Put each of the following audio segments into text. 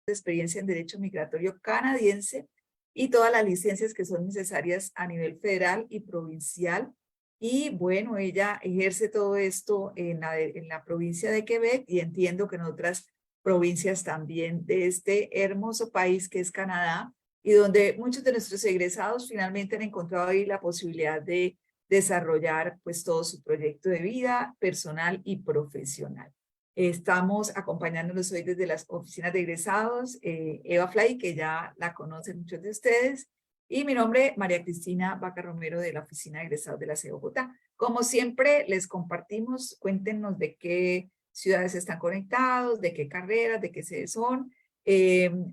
de experiencia en derecho migratorio canadiense y todas las licencias que son necesarias a nivel federal y provincial. Y bueno, ella ejerce todo esto en la provincia de Quebec y entiendo que en otras provincias también de este hermoso país que es Canadá, y donde muchos de nuestros egresados finalmente han encontrado ahí la posibilidad de desarrollar pues todo su proyecto de vida personal y profesional. Estamos acompañándonos hoy desde las oficinas de egresados, Eva Fly, que ya la conocen muchos de ustedes, y mi nombre, María Cristina Vaca Romero, de la oficina de egresados de la CE Bogotá. Como siempre, les compartimos, cuéntenos de qué ciudades están conectados, de qué carreras, de qué sedes son.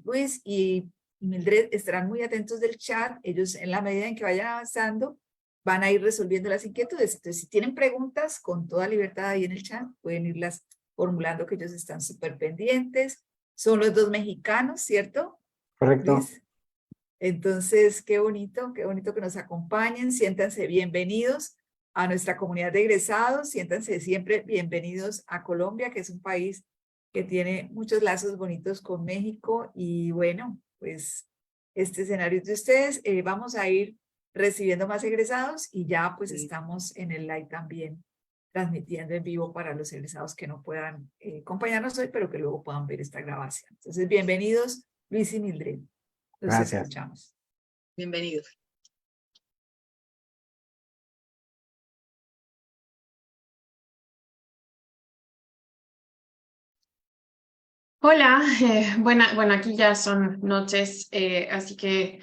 Luis y Mildred estarán muy atentos del chat. Ellos, en la medida en que vayan avanzando, van a ir resolviendo las inquietudes. Entonces, si tienen preguntas, con toda libertad ahí en el chat, pueden irlas formulando, que ellos están súper pendientes. Son los dos mexicanos, ¿cierto? Correcto. Luis. Entonces, qué bonito que nos acompañen. Siéntanse bienvenidos a nuestra comunidad de egresados. Siéntanse siempre bienvenidos a Colombia, que es un país que tiene muchos lazos bonitos con México. Y bueno, pues este escenario es de ustedes. Vamos a ir recibiendo más egresados y ya pues estamos en el live también transmitiendo en vivo para los egresados que no puedan acompañarnos hoy, pero que luego puedan ver esta grabación. Entonces, bienvenidos, Luis y Mildred. Los Gracias. escuchamos. Bienvenidos. Hola, bueno, aquí ya son noches, así que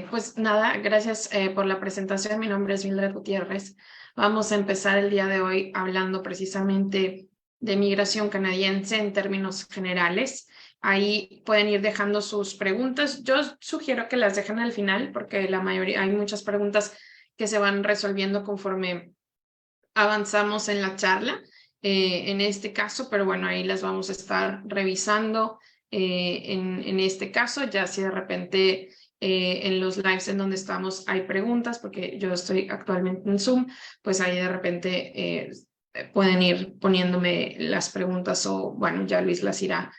pues nada, gracias por la presentación. Mi nombre es Mildred Gutiérrez. Vamos a empezar el día de hoy hablando precisamente de migración canadiense en términos generales. Ahí pueden ir dejando sus preguntas. Yo sugiero que las dejen al final porque la mayoría, hay muchas preguntas que se van resolviendo conforme avanzamos en la charla. En este caso, pero bueno, ahí las vamos a estar revisando en este caso, ya si de repente en los lives en donde estamos hay preguntas, porque yo estoy actualmente en Zoom, pues ahí de repente pueden ir poniéndome las preguntas o bueno, ya Luis las irá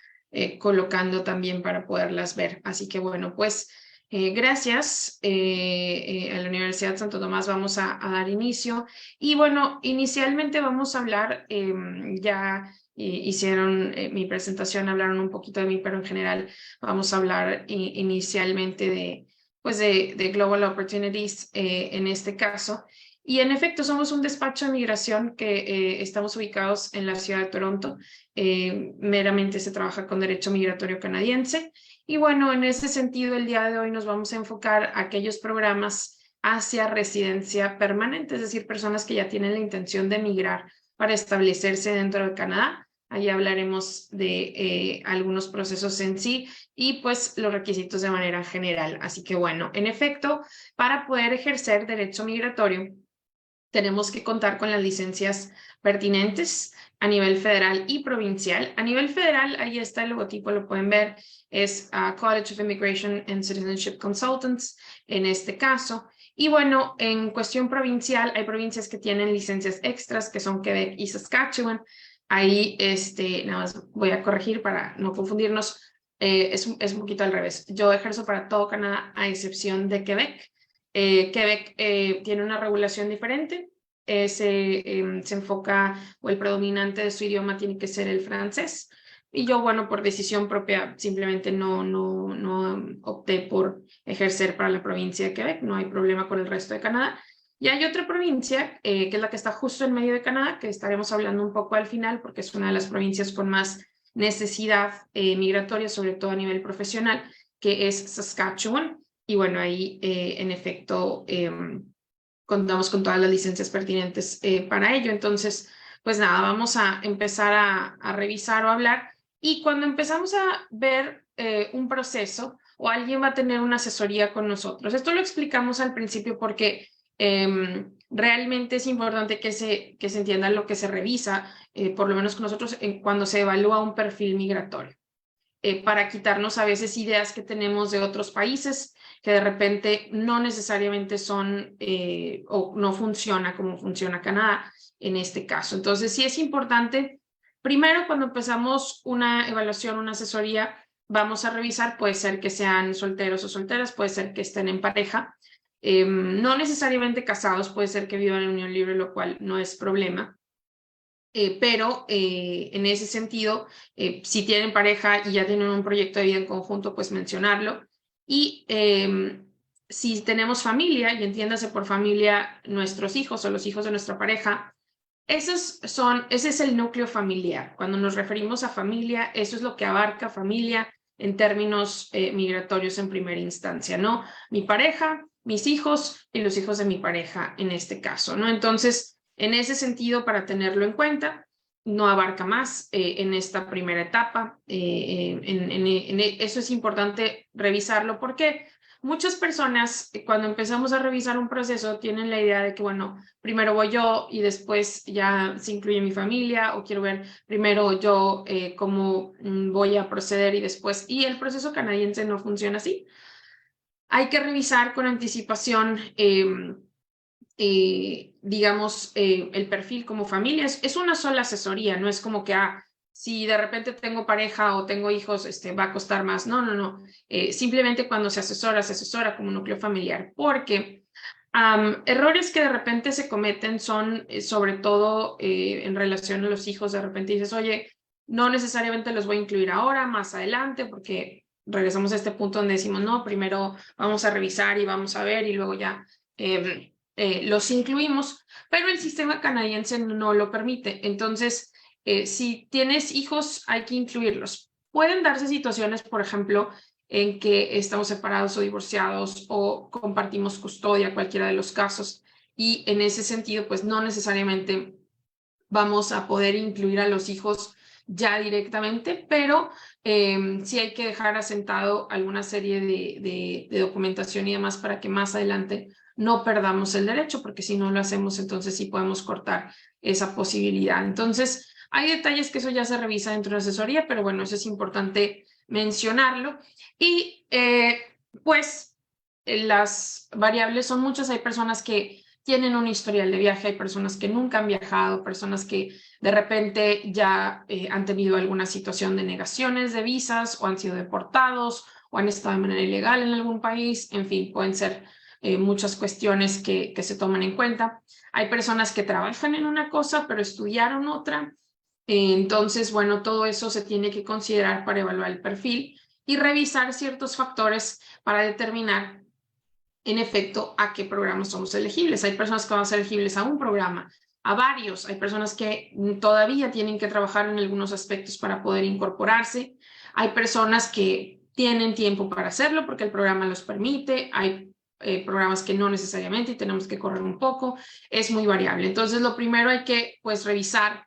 colocando también para poderlas ver. Así que bueno, pues gracias a la Universidad Santo Tomás vamos a dar inicio. Y bueno, inicialmente vamos a hablar, ya hicieron mi presentación, hablaron un poquito de mí, pero en general vamos a hablar inicialmente de Global Opportunities en este caso. Y en efecto, somos un despacho de migración que estamos ubicados en la ciudad de Toronto. Meramente se trabaja con derecho migratorio canadiense. Y bueno, en ese sentido, el día de hoy nos vamos a enfocar a aquellos programas hacia residencia permanente, es decir, personas que ya tienen la intención de emigrar para establecerse dentro de Canadá. Ahí hablaremos de algunos procesos en sí y pues los requisitos de manera general. Así que bueno, en efecto, para poder ejercer derecho migratorio, tenemos que contar con las licencias pertinentes a nivel federal y provincial. A nivel federal, ahí está el logotipo, lo pueden ver, es College of Immigration and Citizenship Consultants en este caso. Y bueno, en cuestión provincial, hay provincias que tienen licencias extras, que son Quebec y Saskatchewan. Ahí, nada más voy a corregir para no confundirnos, es un poquito al revés. Yo ejerzo para todo Canadá, a excepción de Quebec. Quebec tiene una regulación diferente, se enfoca, o el predominante de su idioma tiene que ser el francés, y yo, bueno, por decisión propia, simplemente no opté por ejercer para la provincia de Quebec, no hay problema con el resto de Canadá. Y hay otra provincia, que es la que está justo en medio de Canadá, que estaremos hablando un poco al final, porque es una de las provincias con más necesidad migratoria, sobre todo a nivel profesional, que es Saskatchewan. Y bueno, ahí en efecto contamos con todas las licencias pertinentes para ello. Entonces, pues nada, vamos a empezar a revisar o hablar. Y cuando empezamos a ver un proceso o alguien va a tener una asesoría con nosotros, esto lo explicamos al principio porque realmente es importante que se entienda lo que se revisa, por lo menos con nosotros, cuando se evalúa un perfil migratorio. Para quitarnos a veces ideas que tenemos de otros países que de repente no necesariamente son o no funciona como funciona Canadá en este caso. Entonces sí es importante, primero cuando empezamos una evaluación, una asesoría, vamos a revisar, puede ser que sean solteros o solteras, puede ser que estén en pareja, no necesariamente casados, puede ser que vivan en unión libre, lo cual no es problema. Pero en ese sentido, si tienen pareja y ya tienen un proyecto de vida en conjunto, pues mencionarlo. Y si tenemos familia, y entiéndase por familia nuestros hijos o los hijos de nuestra pareja, ese es el núcleo familiar. Cuando nos referimos a familia, eso es lo que abarca familia en términos migratorios en primera instancia, ¿no? Mi pareja, mis hijos y los hijos de mi pareja en este caso, ¿no? Entonces, en ese sentido, para tenerlo en cuenta, no abarca más en esta primera etapa. Eso es importante revisarlo porque muchas personas, cuando empezamos a revisar un proceso, tienen la idea de que, bueno, primero voy yo y después ya se incluye mi familia, o quiero ver primero yo cómo voy a proceder y después. Y el proceso canadiense no funciona así. Hay que revisar con anticipación digamos, el perfil como familia. Es una sola asesoría, no es como que, si de repente tengo pareja o tengo hijos, va a costar más. No, no, no. Simplemente cuando se asesora como núcleo familiar, porque errores que de repente se cometen son sobre todo en relación a los hijos. De repente dices, oye, no necesariamente los voy a incluir ahora, más adelante, porque regresamos a este punto donde decimos, no, primero vamos a revisar y vamos a ver y luego ya los incluimos, pero el sistema canadiense no lo permite. Entonces, si tienes hijos, hay que incluirlos. Pueden darse situaciones, por ejemplo, en que estamos separados o divorciados o compartimos custodia, cualquiera de los casos, y en ese sentido, pues no necesariamente vamos a poder incluir a los hijos ya directamente, pero sí hay que dejar asentado alguna serie de documentación y demás para que más adelante no perdamos el derecho, porque si no lo hacemos, entonces sí podemos cortar esa posibilidad. Entonces, hay detalles que eso ya se revisa dentro de la asesoría, pero bueno, eso es importante mencionarlo. Y pues las variables son muchas. Hay personas que tienen un historial de viaje, hay personas que nunca han viajado, personas que de repente ya han tenido alguna situación de negaciones de visas o han sido deportados o han estado de manera ilegal en algún país. En fin, pueden ser muchas cuestiones que se toman en cuenta. Hay personas que trabajan en una cosa pero estudiaron otra. Entonces, bueno, todo eso se tiene que considerar para evaluar el perfil y revisar ciertos factores para determinar en efecto a qué programas somos elegibles. Hay personas que van a ser elegibles a un programa, a varios. Hay personas que todavía tienen que trabajar en algunos aspectos para poder incorporarse. Hay personas que tienen tiempo para hacerlo porque el programa los permite. Hay programas que no necesariamente y tenemos que correr un poco. Es muy variable. Entonces, lo primero hay que pues revisar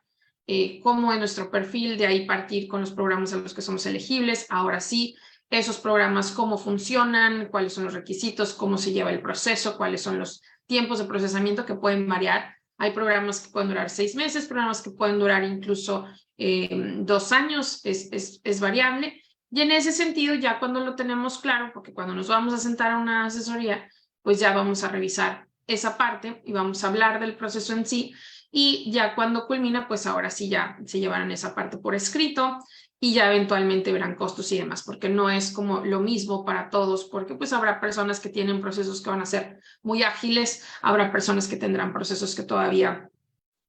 cómo es nuestro perfil, de ahí partir con los programas a los que somos elegibles. Ahora sí, esos programas, cómo funcionan, cuáles son los requisitos, cómo se lleva el proceso, cuáles son los tiempos de procesamiento que pueden variar. Hay programas que pueden durar 6 meses, programas que pueden durar incluso 2 años, es variable. Y en ese sentido, ya cuando lo tenemos claro, porque cuando nos vamos a sentar a una asesoría, pues ya vamos a revisar esa parte y vamos a hablar del proceso en sí. Y ya cuando culmina, pues ahora sí ya se llevarán esa parte por escrito y ya eventualmente verán costos y demás, porque no es como lo mismo para todos, porque pues habrá personas que tienen procesos que van a ser muy ágiles, habrá personas que tendrán procesos que todavía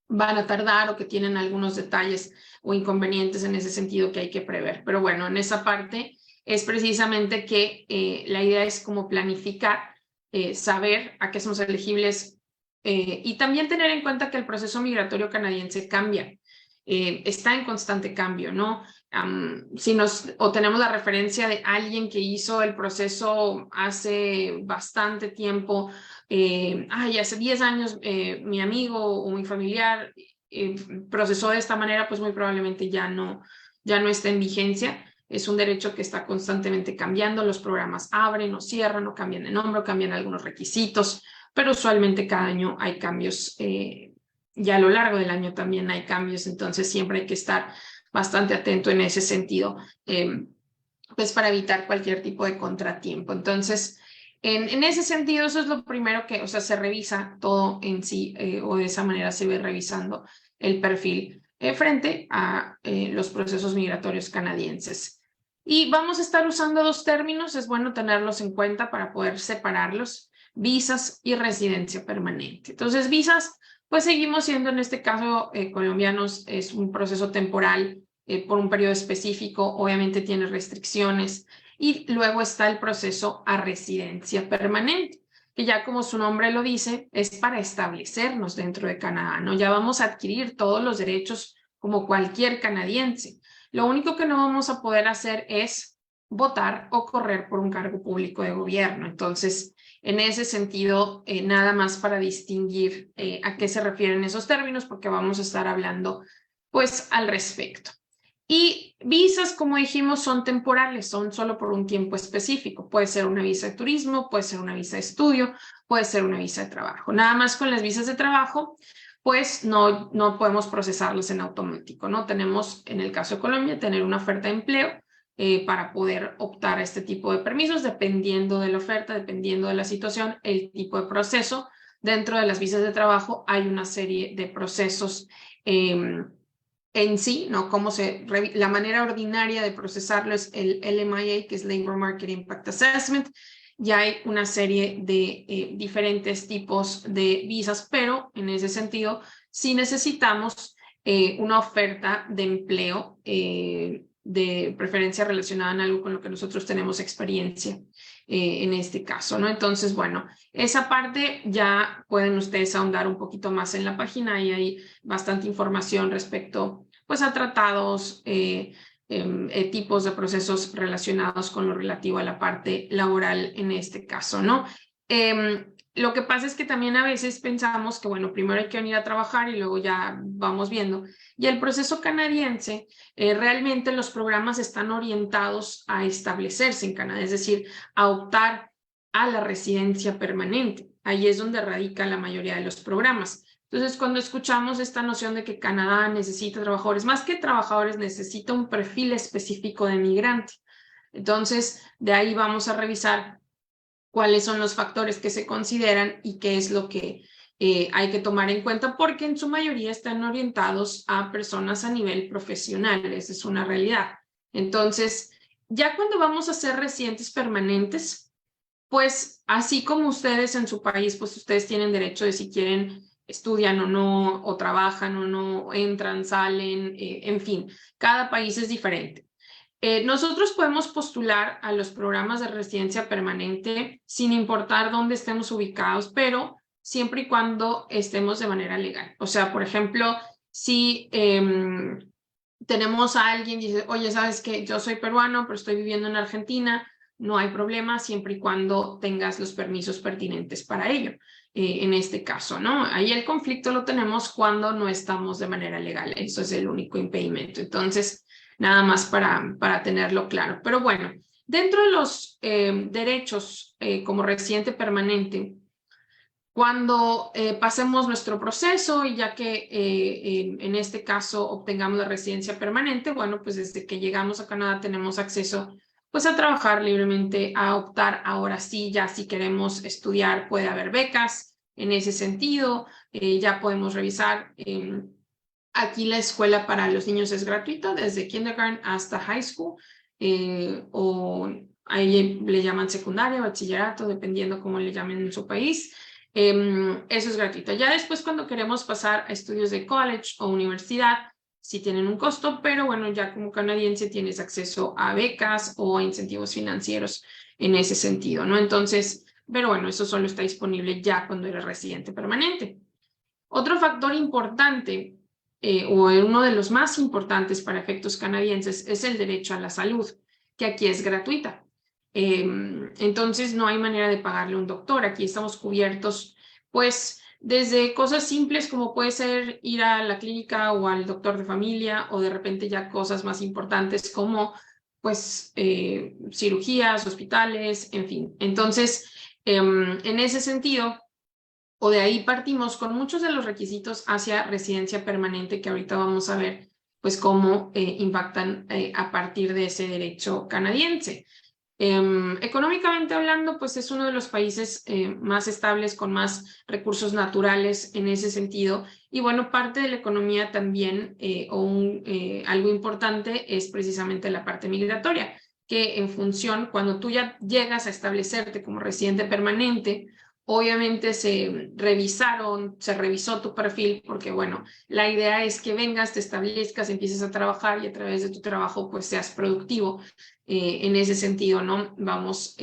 van a tardar o que tienen algunos detalles o inconvenientes en ese sentido que hay que prever. Pero bueno, en esa parte es precisamente que la idea es como planificar, saber a qué somos elegibles y también tener en cuenta que el proceso migratorio canadiense cambia. Está en constante cambio, ¿no? Si o tenemos la referencia de alguien que hizo el proceso hace bastante tiempo, hace 10 años mi amigo o mi familiar procesó de esta manera, pues muy probablemente ya no está en vigencia. Es un derecho que está constantemente cambiando, los programas abren o cierran o cambian de nombre o cambian algunos requisitos, pero usualmente cada año hay cambios, y a lo largo del año también hay cambios, entonces siempre hay que estar bastante atento en ese sentido, pues para evitar cualquier tipo de contratiempo. Entonces, en ese sentido, eso es lo primero que, o sea, se revisa todo en sí, o de esa manera se ve revisando el perfil frente a los procesos migratorios canadienses. Y vamos a estar usando dos términos, es bueno tenerlos en cuenta para poder separarlos: visas y residencia permanente. Entonces, visas, pues seguimos siendo en este caso colombianos, es un proceso temporal por un periodo específico, obviamente tiene restricciones. Y luego está el proceso a residencia permanente, que ya como su nombre lo dice, es para establecernos dentro de Canadá, ¿no? Ya vamos a adquirir todos los derechos como cualquier canadiense. Lo único que no vamos a poder hacer es votar o correr por un cargo público de gobierno. Entonces, en ese sentido, nada más para distinguir a qué se refieren esos términos, porque vamos a estar hablando pues al respecto. Y visas, como dijimos, son temporales, son solo por un tiempo específico. Puede ser una visa de turismo, puede ser una visa de estudio, puede ser una visa de trabajo. Nada más con las visas de trabajo, pues no podemos procesarlas en automático, ¿no? Tenemos, en el caso de Colombia, tener una oferta de empleo para poder optar a este tipo de permisos, dependiendo de la oferta, dependiendo de la situación, el tipo de proceso. Dentro de las visas de trabajo hay una serie de procesos en sí, ¿no? La manera ordinaria de procesarlo es el LMIA, que es Labor Market Impact Assessment. Ya hay una serie de diferentes tipos de visas, pero en ese sentido sí necesitamos una oferta de empleo de preferencia relacionada en algo con lo que nosotros tenemos experiencia en este caso, ¿no? Entonces, bueno, esa parte ya pueden ustedes ahondar un poquito más en la página y hay bastante información respecto pues a tratados, tipos de procesos relacionados con lo relativo a la parte laboral en este caso, ¿no? Lo que pasa es que también a veces pensamos que, bueno, primero hay que venir a trabajar y luego ya vamos viendo. Y el proceso canadiense, realmente los programas están orientados a establecerse en Canadá, es decir, a optar a la residencia permanente. Ahí es donde radica la mayoría de los programas. Entonces, cuando escuchamos esta noción de que Canadá necesita trabajadores, más que trabajadores, necesita un perfil específico de migrante. Entonces, de ahí vamos a revisar cuáles son los factores que se consideran y qué es lo que hay que tomar en cuenta, porque en su mayoría están orientados a personas a nivel profesional. Esa es una realidad. Entonces, ya cuando vamos a ser residentes permanentes, pues así como ustedes en su país, pues ustedes tienen derecho de si quieren estudian o no, o trabajan o no, entran, salen, en fin, cada país es diferente. Nosotros podemos postular a los programas de residencia permanente sin importar dónde estemos ubicados, pero siempre y cuando estemos de manera legal. O sea, por ejemplo, si tenemos a alguien y dice, oye, ¿sabes qué? Yo soy peruano, pero estoy viviendo en Argentina, no hay problema siempre y cuando tengas los permisos pertinentes para ello. En este caso, ¿no? Ahí el conflicto lo tenemos cuando no estamos de manera legal. Eso es el único impedimento. Entonces, nada más para tenerlo claro. Pero bueno, dentro de los derechos como residente permanente, cuando pasemos nuestro proceso y ya que en este caso obtengamos la residencia permanente, bueno, pues desde que llegamos a Canadá tenemos acceso pues a trabajar libremente, a optar ahora sí, ya si queremos estudiar puede haber becas en ese sentido, ya podemos revisar. Aquí la escuela para los niños es gratuita desde kindergarten hasta high school o ahí le llaman secundaria, bachillerato, dependiendo cómo le llamen en su país. Eso es gratuito. Ya después cuando queremos pasar a estudios de college o universidad, sí tienen un costo, pero bueno, ya como canadiense tienes acceso a becas o a incentivos financieros en ese sentido, ¿no? Entonces, pero bueno, eso solo está disponible ya cuando eres residente permanente. Otro factor importante, o uno de los más importantes para efectos canadienses, es el derecho a la salud, que aquí es gratuita. Entonces no hay manera de pagarle a un doctor. Aquí estamos cubiertos, pues, desde cosas simples como puede ser ir a la clínica o al doctor de familia, o de repente ya cosas más importantes como, pues, cirugías, hospitales, en fin. Entonces, en ese sentido, o de ahí partimos con muchos de los requisitos hacia residencia permanente que ahorita vamos a ver, pues, cómo impactan a partir de ese derecho canadiense. Económicamente hablando, pues es uno de los países más estables, con más recursos naturales en ese sentido. Y bueno, parte de la economía también, algo importante, es precisamente la parte migratoria. que en función, cuando tú ya llegas a establecerte como residente permanente, obviamente se revisó tu perfil, porque bueno, la idea es que vengas, te establezcas, empieces a trabajar y a través de tu trabajo pues seas productivo. En ese sentido, ¿no? Vamos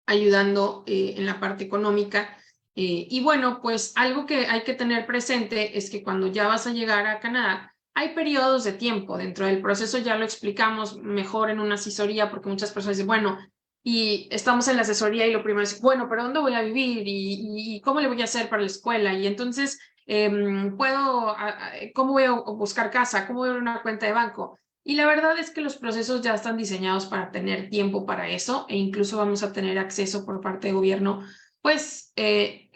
ayudando en la parte económica. Y bueno, pues algo que hay que tener presente es que cuando ya vas a llegar a Canadá, hay periodos de tiempo. Dentro del proceso ya lo explicamos mejor en una asesoría, porque muchas personas dicen, bueno, y estamos en la asesoría y lo primero es, bueno, pero ¿dónde voy a vivir? ¿Y cómo le voy a hacer para la escuela? Y entonces, ¿cómo voy a buscar casa? ¿Cómo voy a abrir una cuenta de banco? Y la verdad es que los procesos ya están diseñados para tener tiempo para eso e incluso vamos a tener acceso por parte del gobierno, pues,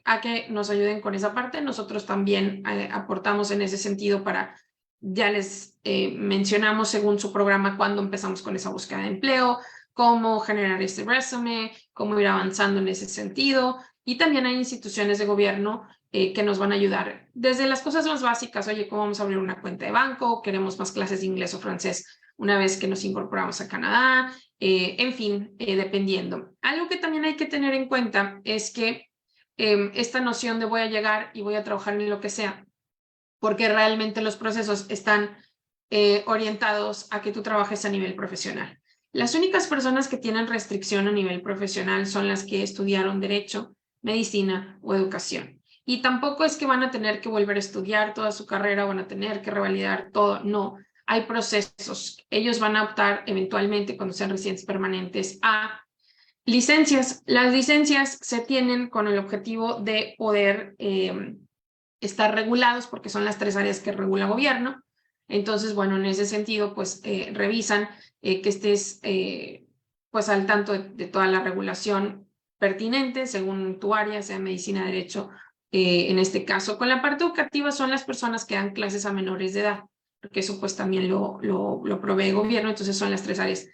a que nos ayuden con esa parte. Nosotros también aportamos en ese sentido para, ya les mencionamos según su programa cuándo empezamos con esa búsqueda de empleo, cómo generar este resumen, cómo ir avanzando en ese sentido. Y también hay instituciones de gobierno que nos van a ayudar. Desde las cosas más básicas, oye, ¿cómo vamos a abrir una cuenta de banco? ¿Queremos más clases de inglés o francés una vez que nos incorporamos a Canadá? En fin, dependiendo. Algo que también hay que tener en cuenta es que esta noción de voy a llegar y voy a trabajar en lo que sea, porque realmente los procesos están orientados a que tú trabajes a nivel profesional. Las únicas personas que tienen restricción a nivel profesional son las que estudiaron derecho, medicina o educación. Y tampoco es que van a tener que volver a estudiar toda su carrera, van a tener que revalidar todo, no. Hay procesos. Ellos van a optar eventualmente, cuando sean residentes permanentes, a licencias. Las licencias se tienen con el objetivo de poder estar regulados, porque son las 3 áreas que regula el gobierno. Entonces, bueno, en ese sentido, pues revisan que estés pues al tanto de toda la regulación pertinente según tu área, sea medicina, derecho, en este caso. Con la parte educativa son las personas que dan clases a menores de edad, porque eso pues también lo provee el gobierno, entonces son las 3 áreas.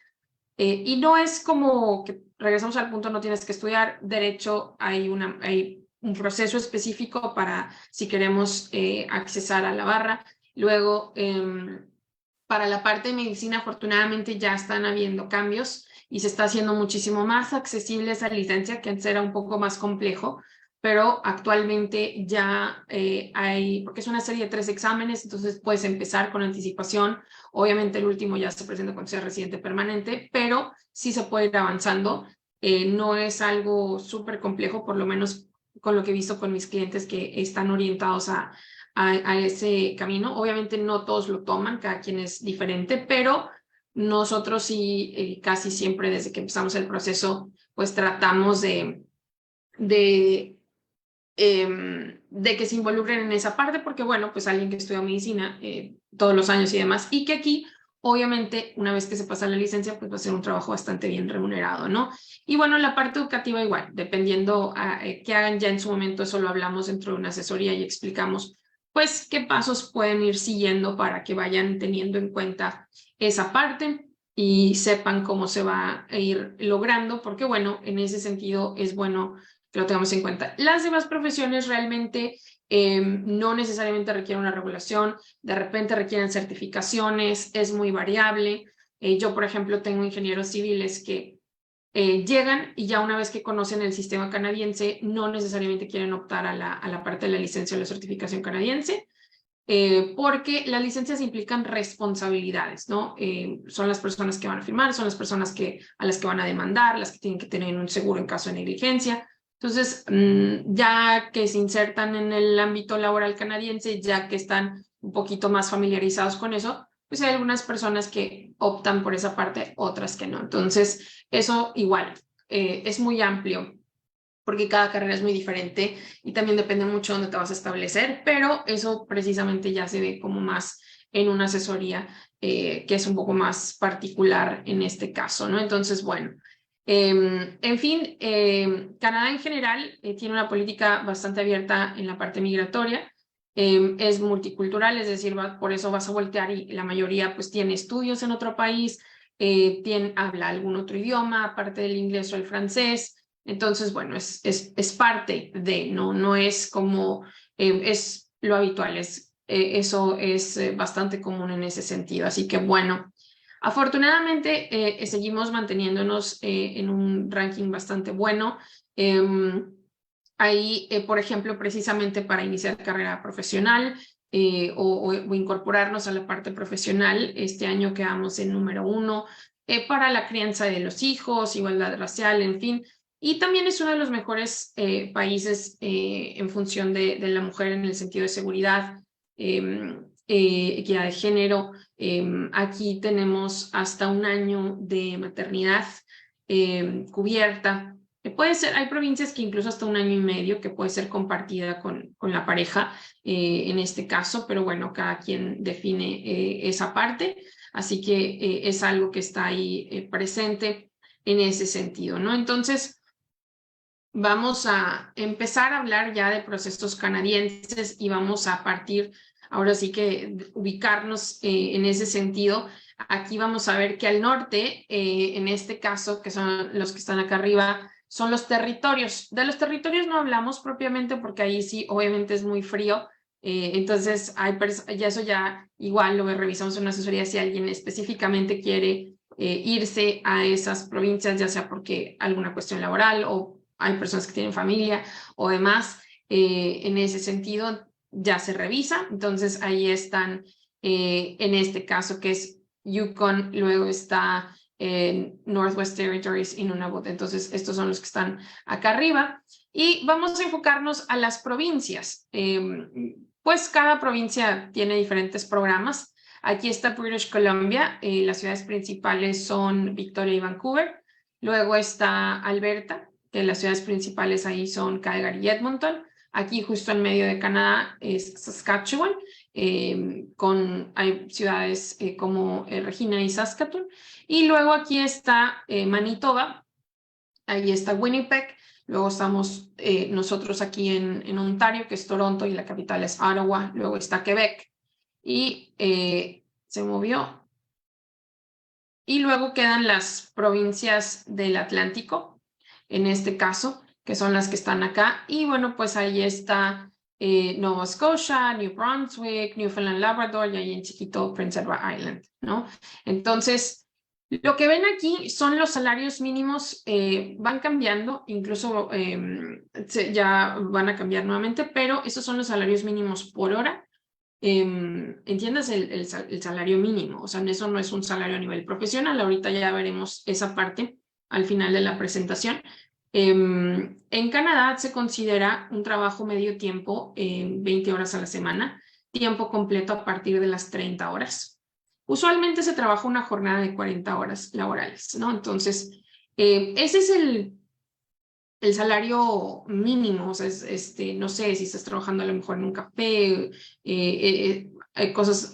Y no es como que regresamos al punto, no tienes que estudiar derecho, hay un proceso específico para si queremos accesar a la barra. Luego, para la parte de medicina, afortunadamente ya están habiendo cambios y se está haciendo muchísimo más accesible esa licencia, que antes era un poco más complejo, pero actualmente ya hay, porque es una serie de 3 exámenes, entonces puedes empezar con anticipación. Obviamente el último ya se presenta cuando sea residente permanente, pero sí se puede ir avanzando. No es algo súper complejo, por lo menos con lo que he visto con mis clientes que están orientados a ese camino. Obviamente no todos lo toman, cada quien es diferente, pero nosotros sí, casi siempre desde que empezamos el proceso, pues tratamos de, de que se involucren en esa parte, porque bueno, pues alguien que estudia medicina todos los años y demás, y que aquí, obviamente, una vez que se pasa la licencia, pues va a ser un trabajo bastante bien remunerado, ¿no? Y bueno, la parte educativa igual, dependiendo qué hagan ya en su momento, eso lo hablamos dentro de una asesoría y explicamos, pues, qué pasos pueden ir siguiendo para que vayan teniendo en cuenta esa parte y sepan cómo se va a ir logrando, porque bueno, en ese sentido es bueno que lo tengamos en cuenta. Las demás profesiones realmente no necesariamente requieren una regulación, de repente requieren certificaciones, es muy variable. Yo, por ejemplo, tengo ingenieros civiles que llegan y ya una vez que conocen el sistema canadiense, no necesariamente quieren optar a la parte de la licencia o la certificación canadiense, porque las licencias implican responsabilidades, ¿no? Son las personas que van a firmar, son las personas a las que van a demandar, las que tienen que tener un seguro en caso de negligencia. Entonces, ya que se insertan en el ámbito laboral canadiense, ya que están un poquito más familiarizados con eso, pues hay algunas personas que optan por esa parte, otras que no. Entonces, eso igual, es muy amplio, porque cada carrera es muy diferente y también depende mucho de dónde te vas a establecer, pero eso precisamente ya se ve como más en una asesoría que es un poco más particular en este caso, ¿no? Entonces, bueno, en fin, Canadá en general tiene una política bastante abierta en la parte migratoria, es multicultural, es decir, por eso vas a voltear y la mayoría pues tiene estudios en otro país, habla algún otro idioma, aparte del inglés o el francés. Entonces, bueno, es parte de, no es como, es lo habitual, eso es bastante común en ese sentido. Así que, bueno, Afortunadamente, seguimos manteniéndonos en un ranking bastante bueno. Ahí, por ejemplo, precisamente para iniciar carrera profesional o incorporarnos a la parte profesional, este año quedamos en número 1 para la crianza de los hijos, igualdad racial, en fin. Y también es uno de los mejores países en función de la mujer en el sentido de seguridad, equidad de género. Aquí tenemos hasta 1 año de maternidad cubierta. Puede ser, hay provincias que incluso hasta 1 año y medio que puede ser compartida con la pareja en este caso, pero bueno, cada quien define esa parte, así que es algo que está ahí presente en ese sentido, ¿no? Entonces, vamos a empezar a hablar ya de procesos canadienses y vamos a partir, ahora sí que ubicarnos en ese sentido. Aquí vamos a ver que al norte, en este caso, que son los que están acá arriba, son los territorios. De los territorios no hablamos propiamente porque ahí sí, obviamente es muy frío. Entonces, ya eso ya igual lo revisamos en una asesoría si alguien específicamente quiere irse a esas provincias, ya sea porque alguna cuestión laboral o hay personas que tienen familia o demás. En ese sentido, ya se revisa. Entonces, ahí están, en este caso, que es Yukon, luego está Northwest Territories y Nunavut. Entonces, estos son los que están acá arriba. Y vamos a enfocarnos a las provincias. Pues cada provincia tiene diferentes programas. Aquí está British Columbia. Las ciudades principales son Victoria y Vancouver. Luego está Alberta, que las ciudades principales ahí son Calgary y Edmonton. Aquí justo en medio de Canadá es Saskatchewan, hay ciudades como Regina y Saskatoon. Y luego aquí está Manitoba, ahí está Winnipeg. Luego estamos nosotros aquí en Ontario, que es Toronto, y la capital es Ottawa. Luego está Quebec. Y se movió. Y luego quedan las provincias del Atlántico, en este caso, que son las que están acá. Y bueno, pues ahí está Nova Scotia, New Brunswick, Newfoundland, Labrador y ahí en chiquito Prince Edward Island, ¿no? Entonces, lo que ven aquí son los salarios mínimos, van cambiando, incluso ya van a cambiar nuevamente, pero esos son los salarios mínimos por hora. Entiendas el salario mínimo, o sea, eso no es un salario a nivel profesional. Ahorita ya veremos esa parte al final de la presentación. En Canadá se considera un trabajo medio tiempo, 20 horas a la semana, tiempo completo a partir de las 30 horas. Usualmente se trabaja una jornada de 40 horas laborales, ¿no? Entonces, ese es el salario mínimo. O sea, no sé si estás trabajando a lo mejor en un café, hay cosas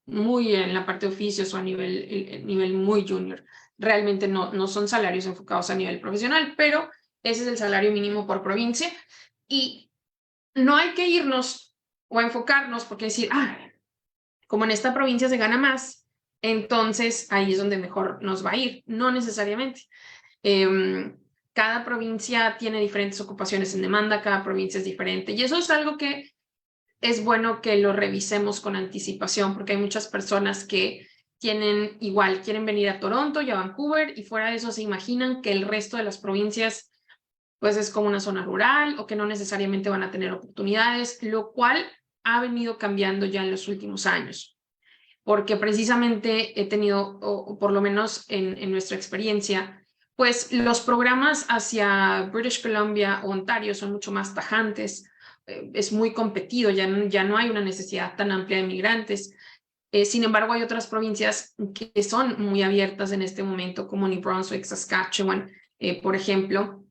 muy en la parte de oficios o a nivel muy junior. Realmente no son salarios enfocados a nivel profesional, pero ese es el salario mínimo por provincia. Y no hay que irnos o enfocarnos porque decir, como en esta provincia se gana más, entonces ahí es donde mejor nos va a ir. No necesariamente. Cada provincia tiene diferentes ocupaciones en demanda, cada provincia es diferente. Y eso es algo que es bueno que lo revisemos con anticipación, porque hay muchas personas que quieren venir a Toronto y a Vancouver, y fuera de eso se imaginan que el resto de las provincias pues es como una zona rural o que no necesariamente van a tener oportunidades, lo cual ha venido cambiando ya en los últimos años. Porque precisamente he tenido, o por lo menos en nuestra experiencia, pues los programas hacia British Columbia o Ontario son mucho más tajantes, es muy competido, ya no hay una necesidad tan amplia de migrantes. Sin embargo, hay otras provincias que son muy abiertas en este momento, como New Brunswick, Saskatchewan, por ejemplo,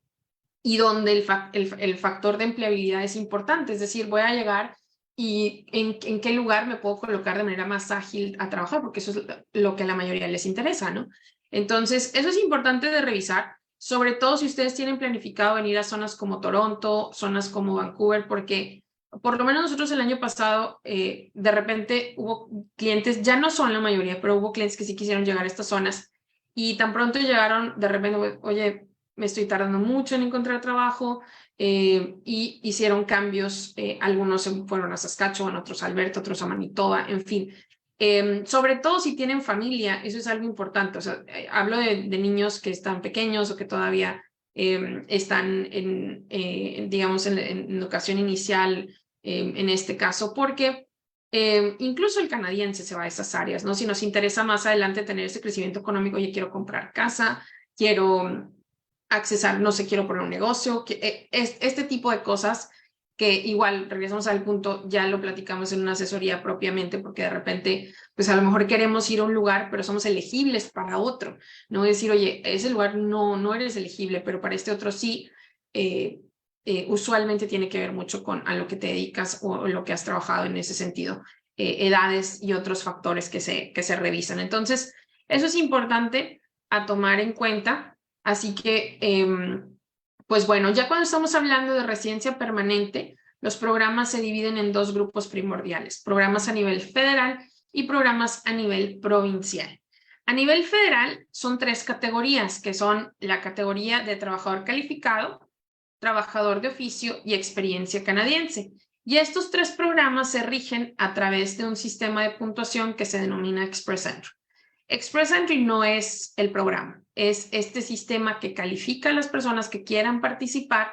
y donde el factor de empleabilidad es importante. Es decir, voy a llegar y en qué lugar me puedo colocar de manera más ágil a trabajar, porque eso es lo que a la mayoría les interesa, ¿no? Entonces, eso es importante de revisar, sobre todo si ustedes tienen planificado venir a zonas como Toronto, zonas como Vancouver, porque por lo menos nosotros el año pasado, de repente hubo clientes, ya no son la mayoría, pero hubo clientes que sí quisieron llegar a estas zonas y tan pronto llegaron, de repente, oye, me estoy tardando mucho en encontrar trabajo, y hicieron cambios. Algunos se fueron a Saskatchewan, otros a Alberta, otros a Manitoba, en fin. Sobre todo si tienen familia, eso es algo importante. O sea, hablo de niños que están pequeños o que todavía están digamos, en educación inicial, en este caso, porque incluso el canadiense se va a esas áreas, ¿no? Si nos interesa más adelante tener ese crecimiento económico, oye, quiero comprar casa, quiero accesar, no sé, quiero poner un negocio, este tipo de cosas que igual, regresamos al punto, ya lo platicamos en una asesoría propiamente, porque de repente, pues a lo mejor queremos ir a un lugar, pero somos elegibles para otro, no decir, oye, ese lugar no eres elegible, pero para este otro sí. Usualmente tiene que ver mucho con a lo que te dedicas o lo que has trabajado en ese sentido, edades y otros factores que se revisan. Entonces, eso es importante a tomar en cuenta. Así que, pues bueno, ya cuando estamos hablando de residencia permanente, los programas se dividen en dos grupos primordiales, programas a nivel federal y programas a nivel provincial. A nivel federal son tres categorías, que son la categoría de trabajador calificado, trabajador de oficio y experiencia canadiense. Y estos tres programas se rigen a través de un sistema de puntuación que se denomina Express Entry. Express Entry no es el programa, es este sistema que califica a las personas que quieran participar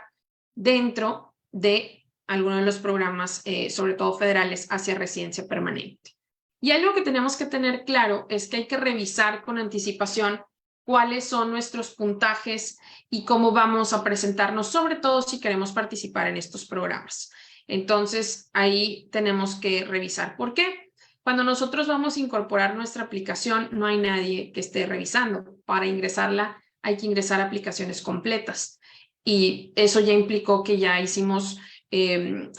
dentro de alguno de los programas, sobre todo federales, hacia residencia permanente. Y algo que tenemos que tener claro es que hay que revisar con anticipación cuáles son nuestros puntajes y cómo vamos a presentarnos, sobre todo si queremos participar en estos programas. Entonces, ahí tenemos que revisar. ¿Por qué? Cuando nosotros vamos a incorporar nuestra aplicación, no hay nadie que esté revisando. Para ingresarla, hay que ingresar aplicaciones completas. Y eso ya implicó que ya hicimos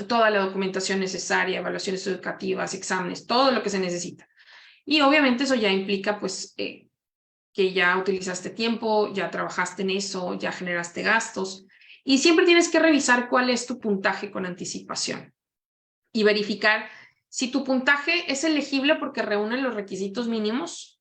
toda la documentación necesaria, evaluaciones educativas, exámenes, todo lo que se necesita. Y obviamente eso ya implica, pues, que ya utilizaste tiempo, ya trabajaste en eso, ya generaste gastos. Y siempre tienes que revisar cuál es tu puntaje con anticipación y verificar si tu puntaje es elegible porque reúne los requisitos mínimos,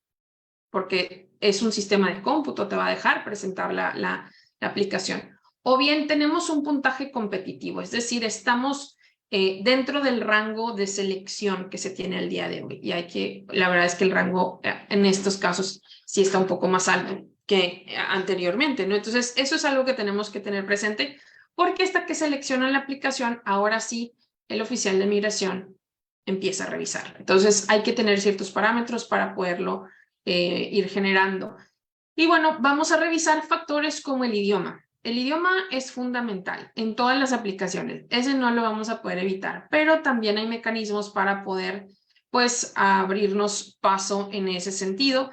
porque es un sistema de cómputo, te va a dejar presentar la aplicación. O bien tenemos un puntaje competitivo, es decir, estamos dentro del rango de selección que se tiene el día de hoy. Y la verdad es que el rango en estos casos sí está un poco más alto que anteriormente, ¿no? Entonces, eso es algo que tenemos que tener presente, porque hasta que seleccionan la aplicación, ahora sí, el oficial de migración empieza a revisar. Entonces, hay que tener ciertos parámetros para poderlo ir generando. Y bueno, vamos a revisar factores como el idioma. El idioma es fundamental en todas las aplicaciones. Ese no lo vamos a poder evitar, pero también hay mecanismos para poder, pues, abrirnos paso en ese sentido.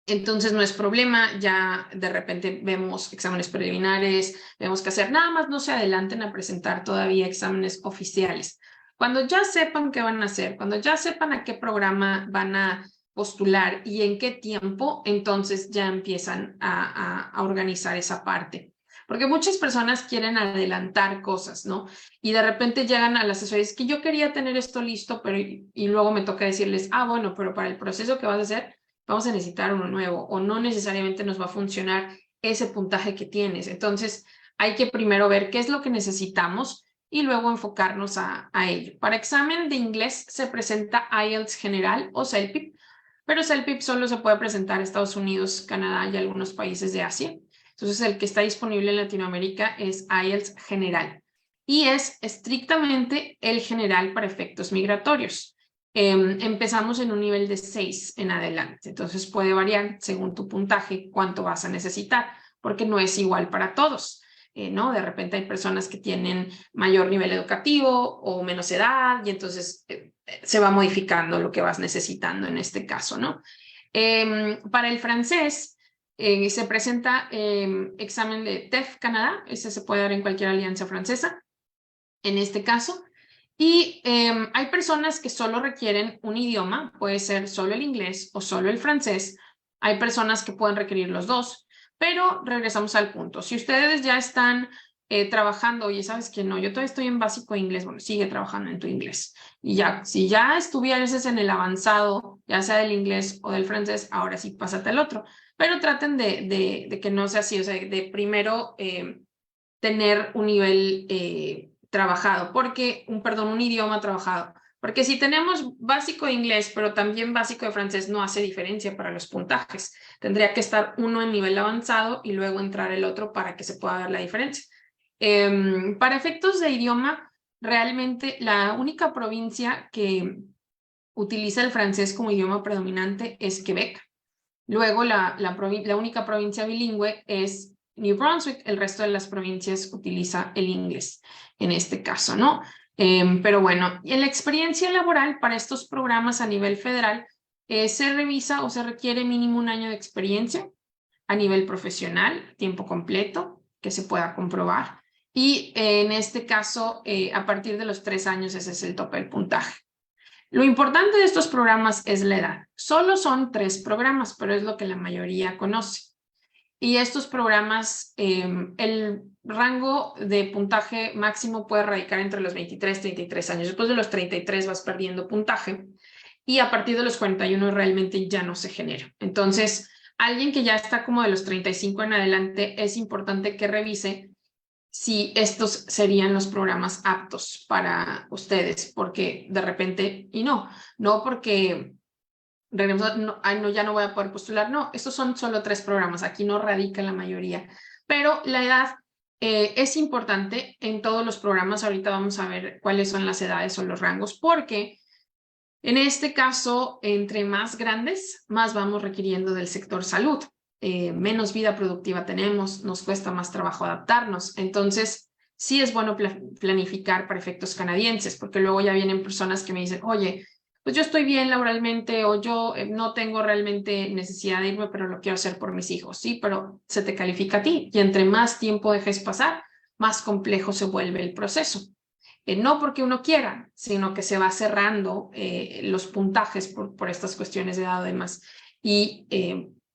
Entonces no es problema, ya de repente vemos exámenes preliminares, vemos que hacer, nada más no se adelanten a presentar todavía exámenes oficiales. Cuando ya sepan qué van a hacer, cuando ya sepan a qué programa van a postular y en qué tiempo, entonces ya empiezan a organizar esa parte. Porque muchas personas quieren adelantar cosas, ¿no? Y de repente llegan a la asesoría, es que yo quería tener esto listo, pero y luego me toca decirles, bueno, pero para el proceso que vas a hacer, vamos a necesitar uno nuevo o no necesariamente nos va a funcionar ese puntaje que tienes. Entonces, hay que primero ver qué es lo que necesitamos y luego enfocarnos a ello. Para examen de inglés se presenta IELTS general o CELPIP, pero CELPIP solo se puede presentar en Estados Unidos, Canadá y algunos países de Asia. Entonces, el que está disponible en Latinoamérica es IELTS general y es estrictamente el general para efectos migratorios. Empezamos en un nivel de 6 en adelante, entonces puede variar según tu puntaje cuánto vas a necesitar, porque no es igual para todos. ¿No? De repente hay personas que tienen mayor nivel educativo o menos edad y entonces se va modificando lo que vas necesitando en este caso, ¿no? Para el francés se presenta examen de TEF Canadá, ese se puede dar en cualquier alianza francesa, en este caso. Y hay personas que solo requieren un idioma, puede ser solo el inglés o solo el francés. Hay personas que pueden requerir los dos, pero regresamos al punto. Si ustedes ya están trabajando, oye, ¿sabes qué? No, yo todavía estoy en básico inglés, bueno, sigue trabajando en tu inglés. Y ya, si ya estuvieras en el avanzado, ya sea del inglés o del francés, ahora sí pásate al otro. Pero traten de que no sea así, o sea, de primero tener un nivel trabajado, un idioma trabajado, Porque si tenemos básico de inglés, pero también básico de francés, no hace diferencia para los puntajes. Tendría que estar uno en nivel avanzado y luego entrar el otro para que se pueda ver la diferencia. Para efectos de idioma, realmente la única provincia que utiliza el francés como idioma predominante es Quebec. Luego, la única provincia bilingüe es New Brunswick. El resto de las provincias utiliza el inglés en este caso, ¿no? Pero bueno, en la experiencia laboral para estos programas a nivel federal se revisa o se requiere mínimo 1 año de experiencia a nivel profesional, tiempo completo, que se pueda comprobar. Y en este caso, a partir de los 3 años, ese es el tope del puntaje. Lo importante de estos programas es la edad. Solo son 3 programas, pero es lo que la mayoría conoce. Y estos programas, el rango de puntaje máximo puede radicar entre los 23 y 33 años. Después de los 33 vas perdiendo puntaje y a partir de los 41 realmente ya no se genera. Entonces, alguien que ya está como de los 35 en adelante, es importante que revise si estos serían los programas aptos para ustedes, porque de repente, y no porque ya no voy a poder postular, no, estos son solo 3 programas, aquí no radica la mayoría, pero la edad es importante en todos los programas. Ahorita vamos a ver cuáles son las edades o los rangos, porque en este caso, entre más grandes, más vamos requiriendo del sector salud. Menos vida productiva tenemos, nos cuesta más trabajo adaptarnos. Entonces, sí es bueno planificar para efectos canadienses, porque luego ya vienen personas que me dicen, oye, pues yo estoy bien laboralmente o yo no tengo realmente necesidad de irme, pero lo quiero hacer por mis hijos. Sí, pero se te califica a ti y entre más tiempo dejes pasar, más complejo se vuelve el proceso. No porque uno quiera, sino que se va cerrando los puntajes por estas cuestiones de edad además. Y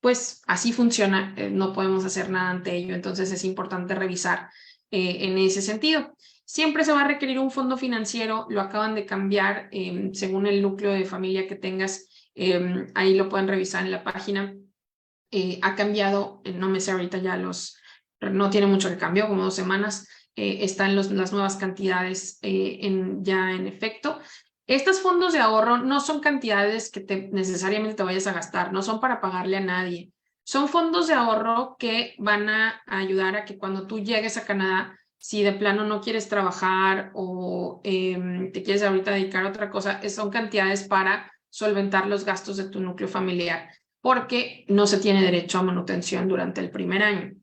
pues así funciona, no podemos hacer nada ante ello, entonces es importante revisar en ese sentido. Siempre se va a requerir un fondo financiero, lo acaban de cambiar según el núcleo de familia que tengas, ahí lo pueden revisar en la página. Ha cambiado, no me sé ahorita ya no tiene mucho que cambió, como 2 semanas, están las nuevas cantidades ya en efecto. Estos fondos de ahorro no son cantidades que necesariamente te vayas a gastar, no son para pagarle a nadie. Son fondos de ahorro que van a ayudar a que cuando tú llegues a Canadá, si de plano no quieres trabajar o te quieres ahorita dedicar a otra cosa, son cantidades para solventar los gastos de tu núcleo familiar, porque no se tiene derecho a manutención durante el primer año.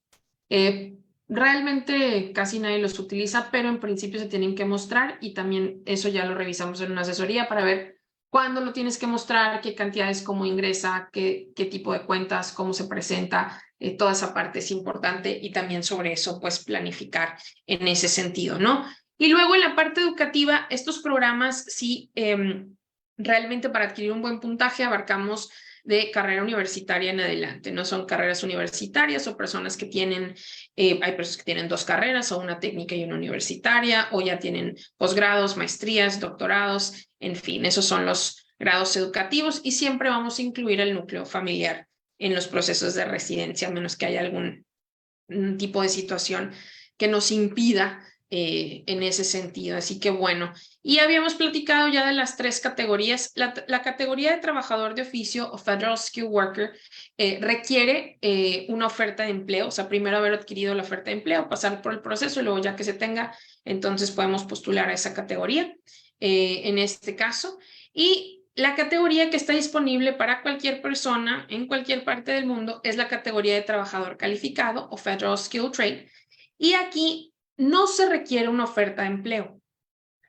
Realmente casi nadie los utiliza, pero en principio se tienen que mostrar y también eso ya lo revisamos en una asesoría para ver cuándo lo tienes que mostrar, qué cantidades, cómo ingresa, qué tipo de cuentas, cómo se presenta. Toda esa parte es importante y también sobre eso pues planificar en ese sentido, ¿no? Y luego en la parte educativa, estos programas sí, realmente para adquirir un buen puntaje abarcamos de carrera universitaria en adelante. No son carreras universitarias o personas que tienen, hay personas que tienen 2 carreras o una técnica y una universitaria, o ya tienen posgrados, maestrías, doctorados, en fin, esos son los grados educativos y siempre vamos a incluir el núcleo familiar en los procesos de residencia, a menos que haya algún tipo de situación que nos impida en ese sentido. Así que bueno, y habíamos platicado ya de las 3 categorías. La categoría de trabajador de oficio o Federal Skilled Worker requiere una oferta de empleo, o sea, primero haber adquirido la oferta de empleo, pasar por el proceso y luego ya que se tenga, entonces podemos postular a esa categoría en este caso. Y la categoría que está disponible para cualquier persona en cualquier parte del mundo es la categoría de trabajador calificado o Federal Skilled Trade. Y aquí no se requiere una oferta de empleo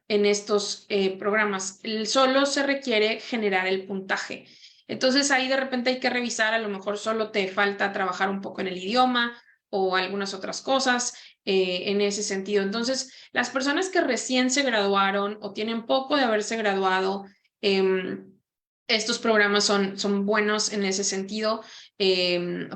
en estos programas, solo se requiere generar el puntaje. Entonces ahí de repente hay que revisar, a lo mejor solo te falta trabajar un poco en el idioma o algunas otras cosas en ese sentido. Entonces, las personas que recién se graduaron o tienen poco de haberse graduado, estos programas son buenos en ese sentido,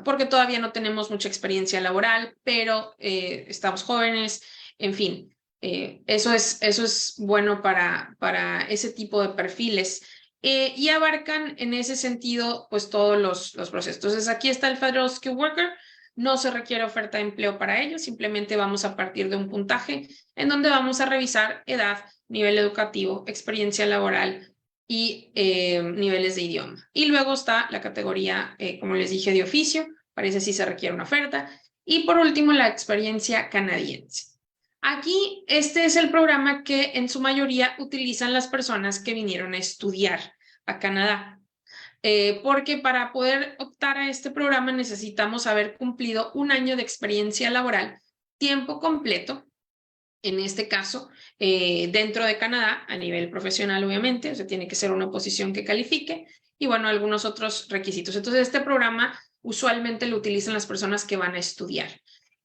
porque todavía no tenemos mucha experiencia laboral, pero estamos jóvenes, en fin. Eso es bueno para ese tipo de perfiles y abarcan en ese sentido pues todos los procesos. Entonces aquí está el Federal Skilled Worker, no se requiere oferta de empleo para ello, simplemente vamos a partir de un puntaje en donde vamos a revisar edad, nivel educativo, experiencia laboral y niveles de idioma. Y luego está la categoría, como les dije, de oficio, parece si se requiere una oferta. Y por último, la experiencia canadiense. Aquí, este es el programa que en su mayoría utilizan las personas que vinieron a estudiar a Canadá. Porque para poder optar a este programa necesitamos haber cumplido 1 año de experiencia laboral, tiempo completo, en este caso, dentro de Canadá, a nivel profesional, obviamente, o sea, tiene que ser una posición que califique, y bueno, algunos otros requisitos. Entonces, este programa usualmente lo utilizan las personas que van a estudiar.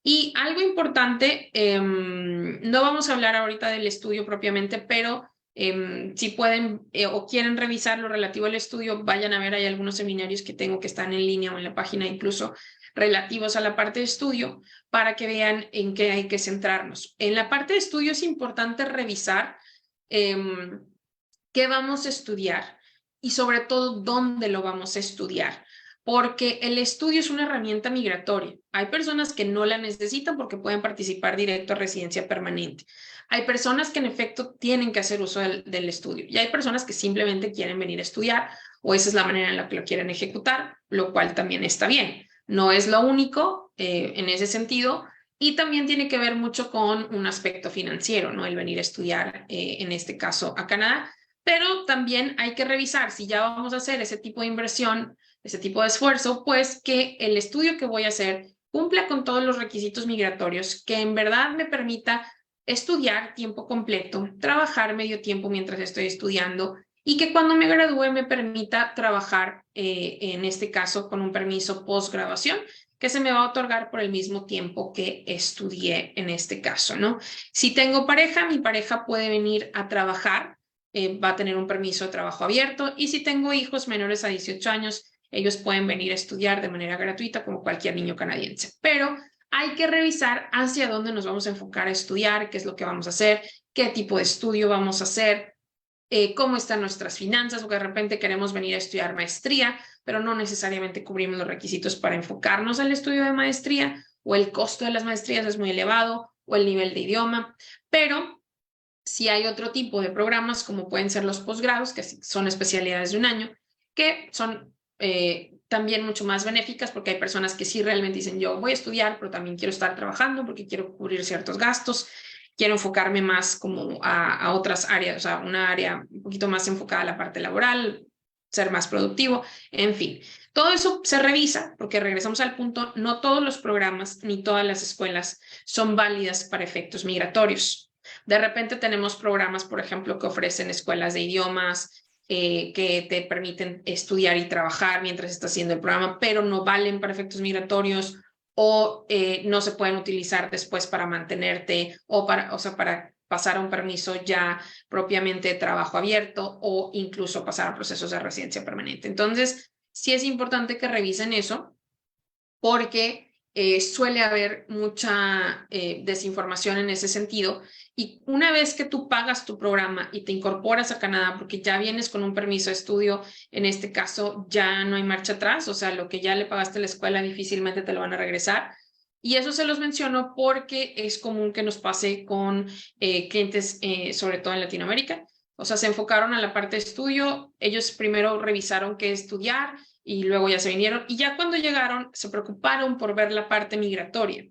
Y algo importante, no vamos a hablar ahorita del estudio propiamente, pero si pueden o quieren revisar lo relativo al estudio, vayan a ver, hay algunos seminarios que tengo que están en línea o en la página incluso relativos a la parte de estudio para que vean en qué hay que centrarnos. En la parte de estudio es importante revisar qué vamos a estudiar y sobre todo dónde lo vamos a estudiar, porque el estudio es una herramienta migratoria. Hay personas que no la necesitan porque pueden participar directo a residencia permanente. Hay personas que en efecto tienen que hacer uso del estudio y hay personas que simplemente quieren venir a estudiar o esa es la manera en la que lo quieren ejecutar, lo cual también está bien. No es lo único en ese sentido y también tiene que ver mucho con un aspecto financiero, ¿no? El venir a estudiar, en este caso, a Canadá, pero también hay que revisar si ya vamos a hacer ese tipo de inversión, ese tipo de esfuerzo, pues que el estudio que voy a hacer cumpla con todos los requisitos migratorios, que en verdad me permita estudiar tiempo completo, trabajar medio tiempo mientras estoy estudiando y que cuando me gradúe me permita trabajar, en este caso, con un permiso postgraduación que se me va a otorgar por el mismo tiempo que estudié en este caso, ¿no? Si tengo pareja, mi pareja puede venir a trabajar, va a tener un permiso de trabajo abierto y si tengo hijos menores a 18 años, ellos pueden venir a estudiar de manera gratuita como cualquier niño canadiense. Pero hay que revisar hacia dónde nos vamos a enfocar a estudiar, qué es lo que vamos a hacer, qué tipo de estudio vamos a hacer, cómo están nuestras finanzas, porque de repente queremos venir a estudiar maestría, pero no necesariamente cubrimos los requisitos para enfocarnos al estudio de maestría, o el costo de las maestrías es muy elevado, o el nivel de idioma, pero si hay otro tipo de programas, como pueden ser los posgrados, que son especialidades de 1 año, que son también mucho más benéficas, porque hay personas que sí realmente dicen, yo voy a estudiar, pero también quiero estar trabajando porque quiero cubrir ciertos gastos, quiero enfocarme más como a otras áreas, o sea, una área un poquito más enfocada a la parte laboral, ser más productivo, en fin. Todo eso se revisa porque regresamos al punto, no todos los programas ni todas las escuelas son válidas para efectos migratorios. De repente tenemos programas, por ejemplo, que ofrecen escuelas de idiomas, que te permiten estudiar y trabajar mientras estás haciendo el programa, pero no valen para efectos migratorios o no se pueden utilizar después para mantenerte o sea, para pasar a un permiso ya propiamente de trabajo abierto o incluso pasar a procesos de residencia permanente. Entonces, sí es importante que revisen eso porque suele haber mucha desinformación en ese sentido. Y una vez que tú pagas tu programa y te incorporas a Canadá, porque ya vienes con un permiso de estudio, en este caso ya no hay marcha atrás, o sea, lo que ya le pagaste a la escuela difícilmente te lo van a regresar. Y eso se los menciono porque es común que nos pase con clientes, sobre todo en Latinoamérica. O sea, se enfocaron a la parte de estudio, ellos primero revisaron qué estudiar, y luego ya se vinieron y ya cuando llegaron se preocuparon por ver la parte migratoria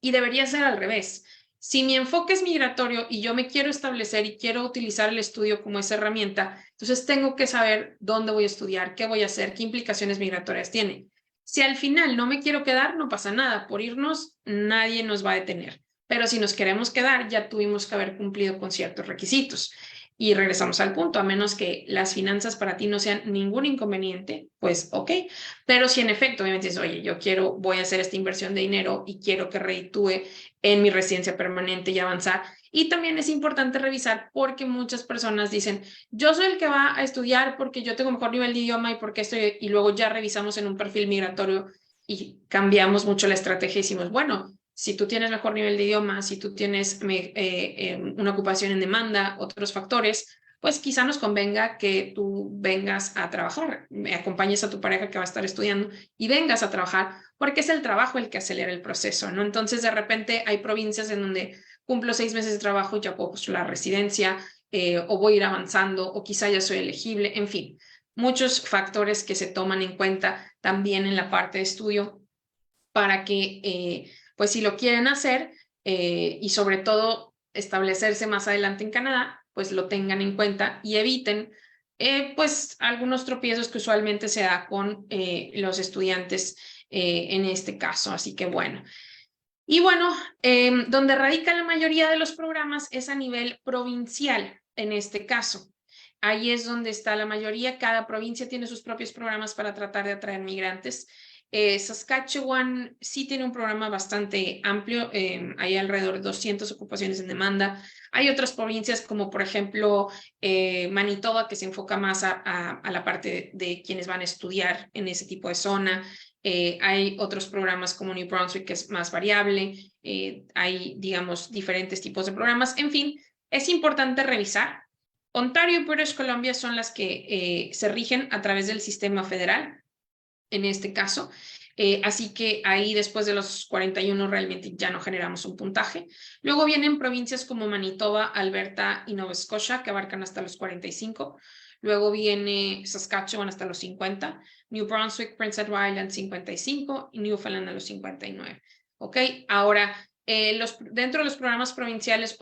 y debería ser al revés. Si mi enfoque es migratorio y yo me quiero establecer y quiero utilizar el estudio como esa herramienta, entonces tengo que saber dónde voy a estudiar, qué voy a hacer, qué implicaciones migratorias tiene. Si al final no me quiero quedar, no pasa nada. Por irnos, nadie nos va a detener. Pero si nos queremos quedar, ya tuvimos que haber cumplido con ciertos requisitos. Y regresamos al punto, a menos que las finanzas para ti no sean ningún inconveniente, pues ok. Pero si en efecto, obviamente dices, oye, voy a hacer esta inversión de dinero y quiero que reditúe en mi residencia permanente y avanzar. Y también es importante revisar porque muchas personas dicen, yo soy el que va a estudiar porque yo tengo mejor nivel de idioma y porque estoy, y luego ya revisamos en un perfil migratorio y cambiamos mucho la estrategia y decimos, bueno, si tú tienes mejor nivel de idioma, si tú tienes una ocupación en demanda, otros factores, pues quizá nos convenga que tú vengas a trabajar, acompañes a tu pareja que va a estar estudiando y vengas a trabajar, porque es el trabajo el que acelera el proceso, ¿no? Entonces, de repente hay provincias en donde cumplo 6 meses de trabajo y ya puedo postular residencia, o voy a ir avanzando, o quizá ya soy elegible, en fin, muchos factores que se toman en cuenta también en la parte de estudio para que, pues si lo quieren hacer y sobre todo establecerse más adelante en Canadá, pues lo tengan en cuenta y eviten pues algunos tropiezos que usualmente se da con los estudiantes en este caso. Así que bueno. Y bueno, donde radica la mayoría de los programas es a nivel provincial, en este caso. Ahí es donde está la mayoría. Cada provincia tiene sus propios programas para tratar de atraer migrantes. Saskatchewan sí tiene un programa bastante amplio. Hay alrededor de 200 ocupaciones en demanda. Hay otras provincias como por ejemplo Manitoba, que se enfoca más a la parte de quienes van a estudiar en ese tipo de zona. Hay otros programas como New Brunswick, que es más variable. Hay, digamos, diferentes tipos de programas. En fin, es importante revisar. Ontario y British Columbia son las que se rigen a través del sistema federal, en este caso. Así que ahí después de los 41 realmente ya no generamos un puntaje. Luego vienen provincias como Manitoba, Alberta y Nova Scotia, que abarcan hasta los 45. Luego viene Saskatchewan hasta los 50, New Brunswick, Prince Edward Island 55 y Newfoundland a los 59. ¿Ok? Ahora, dentro de los programas provinciales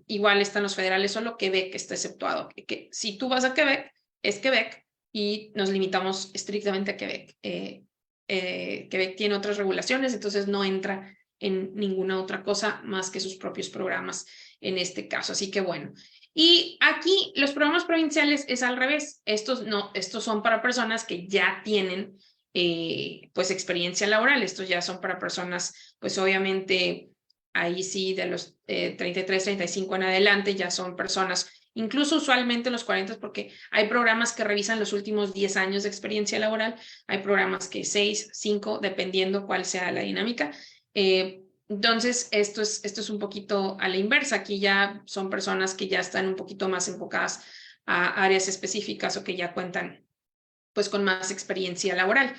igual están los federales, solo Quebec está exceptuado. Que si tú vas a Quebec, es Quebec y nos limitamos estrictamente a Quebec. Quebec tiene otras regulaciones, entonces no entra en ninguna otra cosa más que sus propios programas en este caso. Así que bueno. Y aquí los programas provinciales es al revés. Estos son para personas que ya tienen pues experiencia laboral. Estos ya son para personas, pues obviamente ahí sí de los 33, 35 en adelante ya son personas, incluso usualmente los 40, porque hay programas que revisan los últimos 10 años de experiencia laboral, hay programas que 6, 5, dependiendo cuál sea la dinámica. Entonces, esto es un poquito a la inversa. Aquí ya son personas que ya están un poquito más enfocadas a áreas específicas o que ya cuentan pues con más experiencia laboral.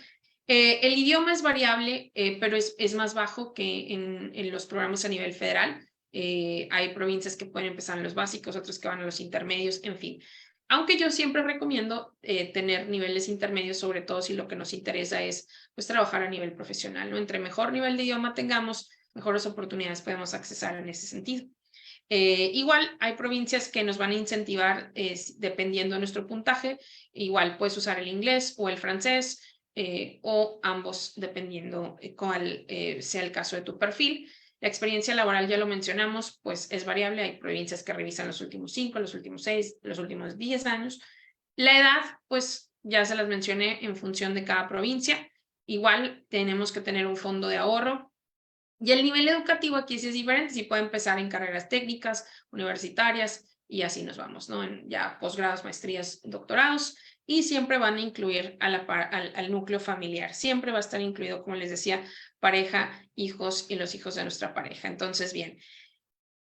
El idioma es variable, pero es más bajo que en los programas a nivel federal. Hay provincias que pueden empezar en los básicos, otros que van a los intermedios, en fin. Aunque yo siempre recomiendo tener niveles intermedios, sobre todo si lo que nos interesa es pues trabajar a nivel profesional, ¿no? Entre mejor nivel de idioma tengamos, mejores oportunidades podemos accesar en ese sentido. Igual hay provincias que nos van a incentivar dependiendo de nuestro puntaje. Igual puedes usar el inglés o el francés o ambos dependiendo cuál sea el caso de tu perfil. La experiencia laboral ya lo mencionamos, pues es variable. Hay provincias que revisan los últimos 5, los últimos 6, los últimos 10 años. La edad, pues ya se las mencioné en función de cada provincia. Igual tenemos que tener un fondo de ahorro. Y el nivel educativo aquí sí es diferente, sí puede empezar en carreras técnicas, universitarias, y así nos vamos, ¿no? En ya posgrados, maestrías, doctorados, y siempre van a incluir al núcleo familiar. Siempre va a estar incluido, como les decía, pareja, hijos y los hijos de nuestra pareja. Entonces, bien.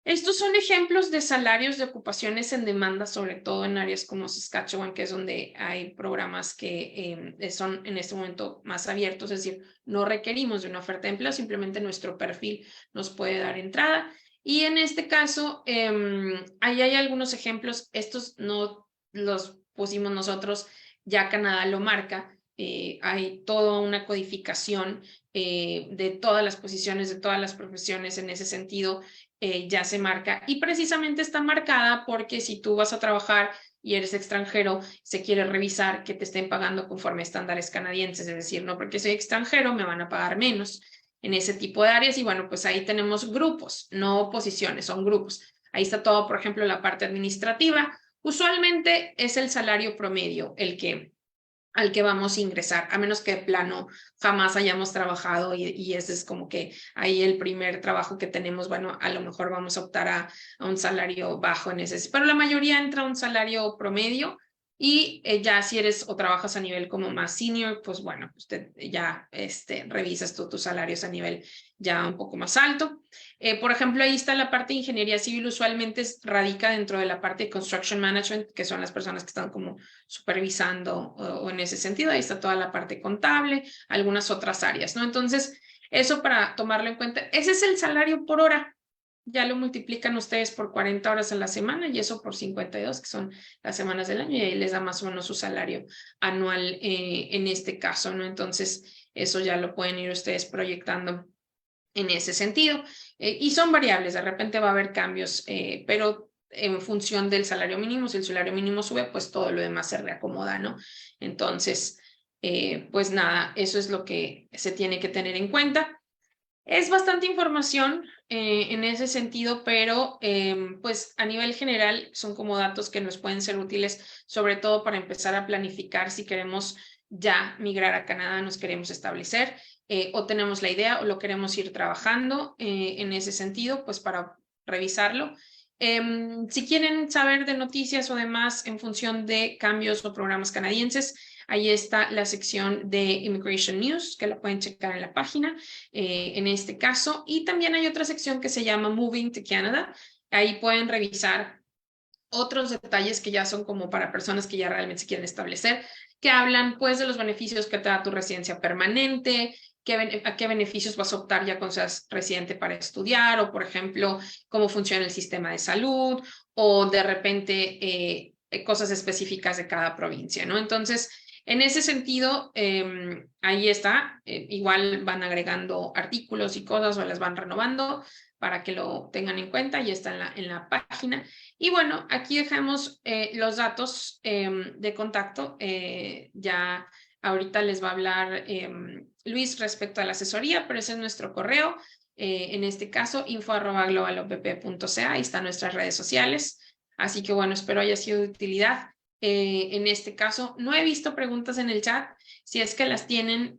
Estos son ejemplos de salarios de ocupaciones en demanda, sobre todo en áreas como Saskatchewan, que es donde hay programas que son en este momento más abiertos, es decir, no requerimos de una oferta de empleo, simplemente nuestro perfil nos puede dar entrada. Y en este caso, ahí hay algunos ejemplos, estos no los pusimos nosotros, ya Canadá lo marca, hay toda una codificación de todas las posiciones, de todas las profesiones en ese sentido. Ya se marca y precisamente está marcada porque si tú vas a trabajar y eres extranjero, se quiere revisar que te estén pagando conforme a estándares canadienses, es decir, no porque soy extranjero me van a pagar menos en ese tipo de áreas. Y bueno, pues ahí tenemos grupos, no posiciones, son grupos. Ahí está todo, por ejemplo, la parte administrativa. Usualmente es el salario promedio al que vamos a ingresar, a menos que de plano jamás hayamos trabajado y ese es como que ahí el primer trabajo que tenemos, bueno, a lo mejor vamos a optar a un salario bajo en ese, pero la mayoría entra a un salario promedio. Y ya si eres o trabajas a nivel como más senior, pues bueno, usted ya revisas tus salarios a nivel ya un poco más alto. Por ejemplo, ahí está la parte de ingeniería civil, usualmente radica dentro de la parte de construction management, que son las personas que están como supervisando o en ese sentido. Ahí está toda la parte contable, algunas otras áreas, ¿no? Entonces, eso para tomarlo en cuenta. Ese es el salario por hora. ya lo multiplican ustedes por 40 horas a la semana y eso por 52, que son las semanas del año, y ahí les da más o menos su salario anual en este caso, ¿no? Entonces, eso ya lo pueden ir ustedes proyectando en ese sentido. Y son variables, de repente va a haber cambios, pero en función del salario mínimo, si el salario mínimo sube, pues todo lo demás se reacomoda, ¿no? Entonces, pues nada, eso es lo que se tiene que tener en cuenta. Es bastante información en ese sentido, pero pues a nivel general son como datos que nos pueden ser útiles, sobre todo para empezar a planificar si queremos ya migrar a Canadá, nos queremos establecer, o tenemos la idea o lo queremos ir trabajando en ese sentido, pues para revisarlo. Si quieren saber de noticias o demás en función de cambios o programas canadienses, ahí está la sección de Immigration News, que la pueden checar en la página, en este caso. Y también hay otra sección que se llama Moving to Canada. Ahí pueden revisar otros detalles que ya son como para personas que ya realmente se quieren establecer, que hablan pues de los beneficios que te da tu residencia permanente, a qué beneficios vas a optar ya cuando seas residente para estudiar, o por ejemplo, cómo funciona el sistema de salud, o de repente cosas específicas de cada provincia, ¿no? Entonces, en ese sentido, ahí está, igual van agregando artículos y cosas o las van renovando para que lo tengan en cuenta, y está en la página. Y bueno, aquí dejamos los datos de contacto. Ya ahorita les va a hablar Luis respecto a la asesoría, pero ese es nuestro correo. En este caso, info@globalopp.ca. Ahí están nuestras redes sociales. Así que bueno, espero haya sido de utilidad. En este caso, no he visto preguntas en el chat. Si es que las tienen,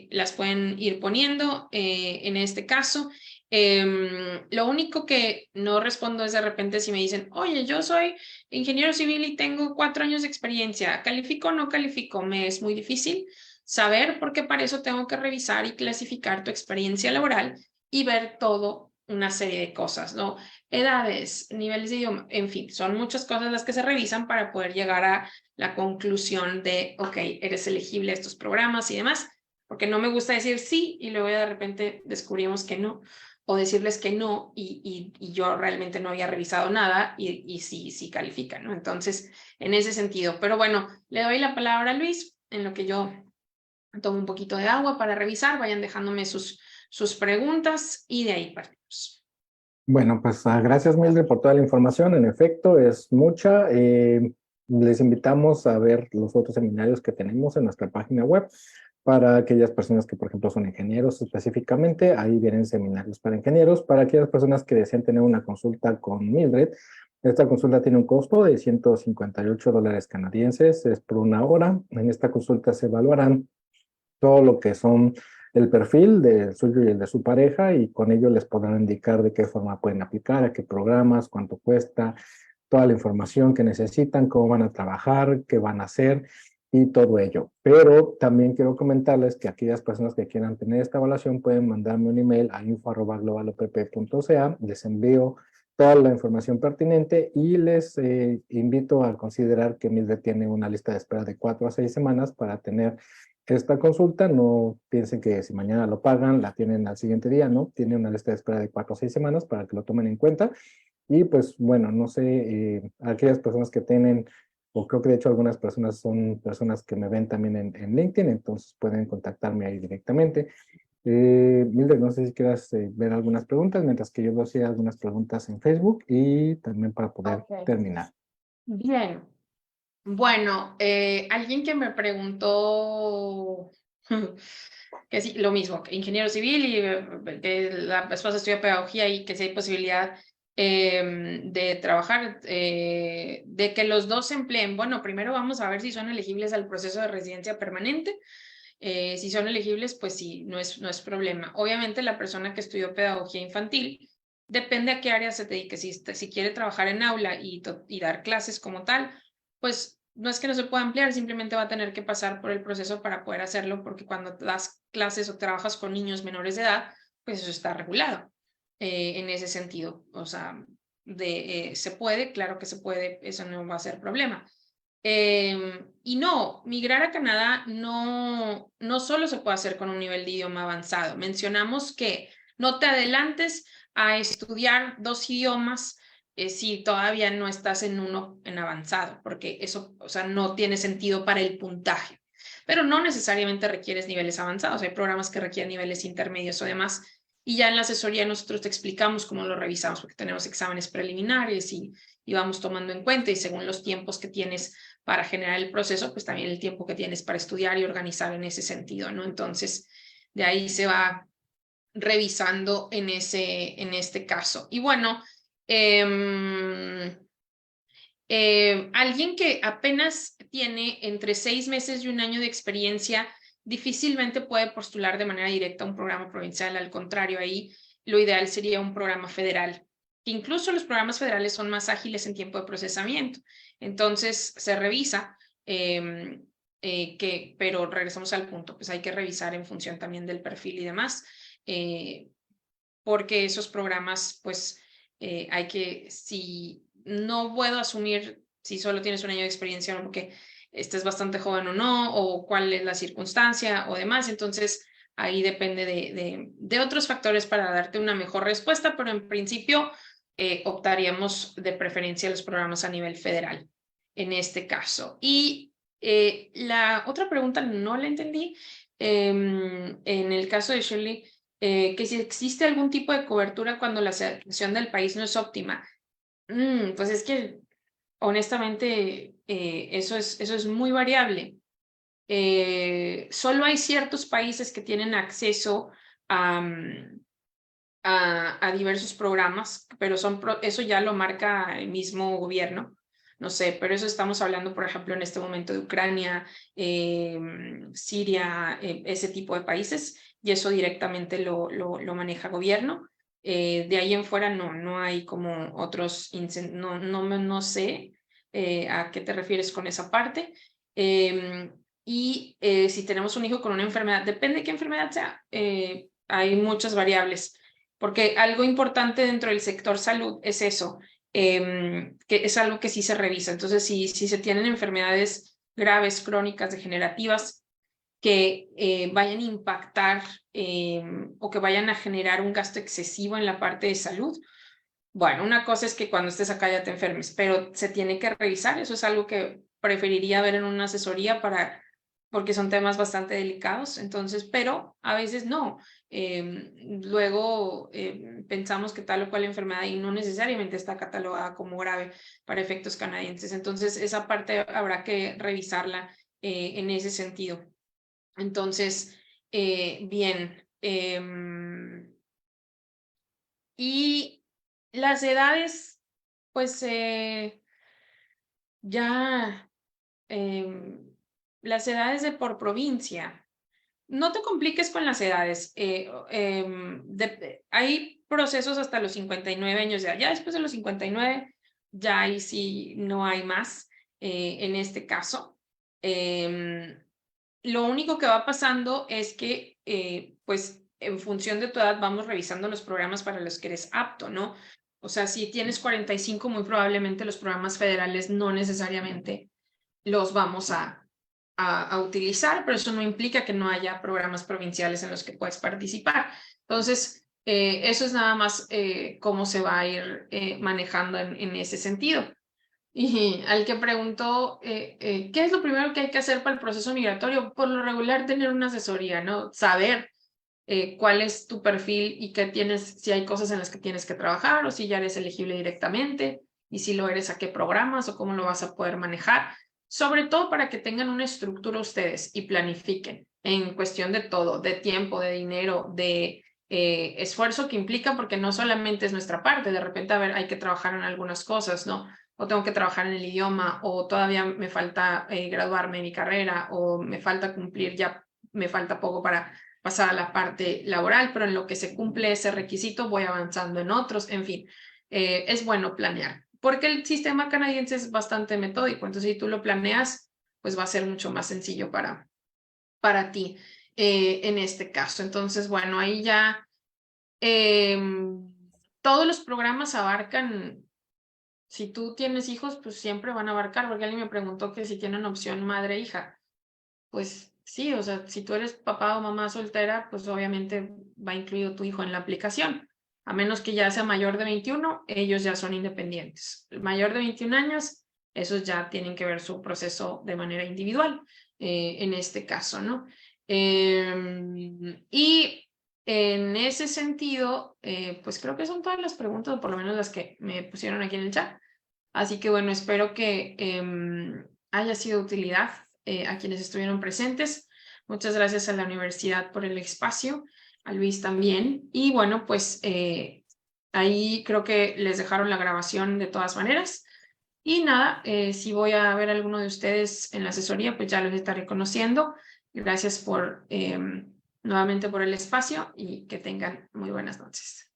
las pueden ir poniendo en este caso. Lo único que no respondo es de repente si me dicen, oye, yo soy ingeniero civil y tengo 4 años de experiencia, ¿califico o no califico? Me es muy difícil saber, porque para eso tengo que revisar y clasificar tu experiencia laboral y ver todo una serie de cosas, ¿no? Edades, niveles de idioma, en fin, son muchas cosas las que se revisan para poder llegar a la conclusión de, ok, eres elegible a estos programas y demás, porque no me gusta decir sí y luego de repente descubrimos que no, o decirles que no y yo realmente no había revisado nada y sí califican, ¿no? Entonces, en ese sentido. Pero bueno, le doy la palabra a Luis en lo que yo tomo un poquito de agua para revisar, vayan dejándome sus preguntas y de ahí partimos. Bueno, pues gracias Mildred por toda la información. En efecto, es mucha. Les invitamos a ver los otros seminarios que tenemos en nuestra página web para aquellas personas que, por ejemplo, son ingenieros específicamente. Ahí vienen seminarios para ingenieros. Para aquellas personas que desean tener una consulta con Mildred, esta consulta tiene un costo de $158 canadienses. Es por 1 hora. En esta consulta se evaluarán todo lo que son el perfil del suyo y el de su pareja, y con ello les podrán indicar de qué forma pueden aplicar, a qué programas, cuánto cuesta, toda la información que necesitan, cómo van a trabajar, qué van a hacer y todo ello. Pero también quiero comentarles que aquellas personas que quieran tener esta evaluación pueden mandarme un email a info@globalopp.ca. Les envío toda la información pertinente y les invito a considerar que Mildred tiene una lista de espera de 4 a 6 semanas para tener esta consulta. No piensen que si mañana lo pagan, la tienen al siguiente día, ¿no? Tiene una lista de espera de 4 o 6 semanas para que lo tomen en cuenta. Y pues bueno, no sé, aquellas personas que tienen, o creo que de hecho algunas personas son personas que me ven también en LinkedIn, entonces pueden contactarme ahí directamente. Mildred, no sé si quieras ver algunas preguntas, mientras que yo voy a hacer algunas preguntas en Facebook y también para poder terminar. Bien. Bueno, alguien que me preguntó que sí, lo mismo, que ingeniero civil y que la esposa estudia pedagogía y que si hay posibilidad de trabajar, de que los dos se empleen. Bueno, primero vamos a ver si son elegibles al proceso de residencia permanente. Si son elegibles, pues sí, no es problema. Obviamente la persona que estudió pedagogía infantil, depende a qué área se dedique. Si quiere trabajar en aula y dar clases como tal, pues no es que no se pueda ampliar, simplemente va a tener que pasar por el proceso para poder hacerlo, porque cuando das clases o trabajas con niños menores de edad, pues eso está regulado en ese sentido. O sea, se puede, claro que se puede, eso no va a ser problema. Y no, migrar a Canadá no solo se puede hacer con un nivel de idioma avanzado. Mencionamos que no te adelantes a estudiar 2 idiomas si todavía no estás en uno en avanzado, porque eso, o sea, no tiene sentido para el puntaje. Pero no necesariamente requieres niveles avanzados, hay programas que requieren niveles intermedios o demás, y ya en la asesoría nosotros te explicamos cómo lo revisamos, porque tenemos exámenes preliminares y vamos tomando en cuenta, y según los tiempos que tienes para generar el proceso, pues también el tiempo que tienes para estudiar y organizar en ese sentido, ¿no? Entonces, de ahí se va revisando en este caso. Y bueno, alguien que apenas tiene entre 6 meses y 1 año de experiencia difícilmente puede postular de manera directa a un programa provincial. Al contrario, ahí lo ideal sería un programa federal. Incluso los programas federales son más ágiles en tiempo de procesamiento. Entonces se revisa, pero regresamos al punto, pues hay que revisar en función también del perfil y demás, porque esos programas, pues hay que, si no puedo asumir si solo tienes 1 año de experiencia, ¿no? Porque estés bastante joven o no, o cuál es la circunstancia o demás. Entonces, ahí depende de otros factores para darte una mejor respuesta, pero en principio optaríamos de preferencia a los programas a nivel federal en este caso. Y la otra pregunta no la entendí. En el caso de Shirley, que si existe algún tipo de cobertura cuando la situación del país no es óptima. Pues es que honestamente eso es muy variable. Solo hay ciertos países que tienen acceso a diversos programas, pero eso ya lo marca el mismo gobierno. No sé, pero eso estamos hablando, por ejemplo, en este momento de Ucrania, Siria, ese tipo de países, y eso directamente lo maneja gobierno. De ahí en fuera no hay como otros, no sé a qué te refieres con esa parte. Y si tenemos un hijo con una enfermedad, depende de qué enfermedad sea, hay muchas variables, porque algo importante dentro del sector salud es eso, que es algo que sí se revisa. Entonces, si se tienen enfermedades graves, crónicas, degenerativas, que vayan a impactar o que vayan a generar un gasto excesivo en la parte de salud. Bueno, una cosa es que cuando estés acá ya te enfermes, pero se tiene que revisar. Eso es algo que preferiría ver en una asesoría porque son temas bastante delicados. Entonces, pero a veces no. Luego pensamos que tal o cual enfermedad y no necesariamente está catalogada como grave para efectos canadienses. Entonces, esa parte habrá que revisarla en ese sentido. Entonces, bien. Y las edades, pues ya las edades de por provincia. No te compliques con las edades. Hay procesos hasta los 59 años de edad. Ya después de los 59, ya ahí sí no hay más en este caso. Lo único que va pasando es que, pues, en función de tu edad vamos revisando los programas para los que eres apto, ¿no? O sea, si tienes 45, muy probablemente los programas federales no necesariamente los vamos a utilizar, pero eso no implica que no haya programas provinciales en los que puedes participar. Entonces, eso es nada más cómo se va a ir manejando en ese sentido. Y al que preguntó, ¿qué es lo primero que hay que hacer para el proceso migratorio? Por lo regular, tener una asesoría, ¿no? Saber cuál es tu perfil y qué tienes, si hay cosas en las que tienes que trabajar o si ya eres elegible directamente y si lo eres, a qué programas o cómo lo vas a poder manejar. Sobre todo para que tengan una estructura ustedes y planifiquen en cuestión de todo, de tiempo, de dinero, de esfuerzo que implica, porque no solamente es nuestra parte, de repente, a ver, hay que trabajar en algunas cosas, ¿no? O tengo que trabajar en el idioma, o todavía me falta graduarme de mi carrera, o me falta cumplir, ya me falta poco para pasar a la parte laboral, pero en lo que se cumple ese requisito voy avanzando en otros, en fin, es bueno planear, porque el sistema canadiense es bastante metódico, entonces si tú lo planeas, pues va a ser mucho más sencillo para ti en este caso. Entonces, bueno, ahí ya todos los programas abarcan. Si tú tienes hijos, pues siempre van a abarcar, porque alguien me preguntó que si tienen opción madre-hija. Pues sí, o sea, si tú eres papá o mamá soltera, pues obviamente va incluido tu hijo en la aplicación. A menos que ya sea mayor de 21, ellos ya son independientes. El mayor de 21 años, esos ya tienen que ver su proceso de manera individual, en este caso, ¿no? Y en ese sentido, pues creo que son todas las preguntas, o por lo menos las que me pusieron aquí en el chat. Así que bueno, espero que haya sido de utilidad a quienes estuvieron presentes. Muchas gracias a la universidad por el espacio, a Luis también. Y bueno, pues ahí creo que les dejaron la grabación de todas maneras. Y nada, si voy a ver a alguno de ustedes en la asesoría, pues ya los estaré conociendo. Gracias por nuevamente por el espacio y que tengan muy buenas noches.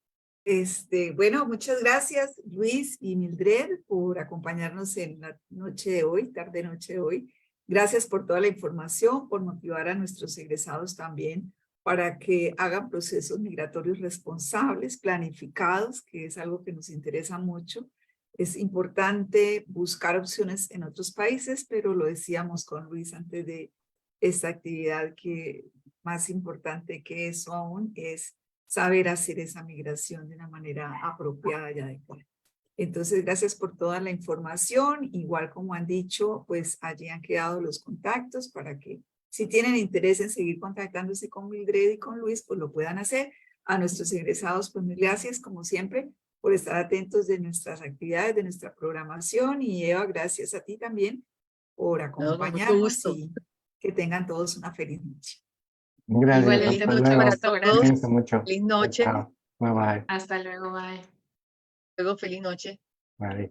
Bueno, muchas gracias Luis y Mildred por acompañarnos en la noche de hoy, tarde-noche de hoy. Gracias por toda la información, por motivar a nuestros egresados también para que hagan procesos migratorios responsables, planificados, que es algo que nos interesa mucho. Es importante buscar opciones en otros países, pero lo decíamos con Luis antes de esta actividad, que más importante que eso aún es saber hacer esa migración de una manera apropiada y adecuada. Entonces, gracias por toda la información. Igual como han dicho, pues allí han quedado los contactos para que si tienen interés en seguir contactándose con Mildred y con Luis, pues lo puedan hacer. A nuestros egresados, pues mil gracias como siempre por estar atentos de nuestras actividades, de nuestra programación. Y Eva, gracias a ti también por acompañarnos y que tengan todos una feliz noche. Gracias. Igualmente, Hasta mucho luego. gusto, gracias. Cuídense mucho. Feliz noche. Chao. Bye bye. Hasta luego, bye. Luego, feliz noche. Bye.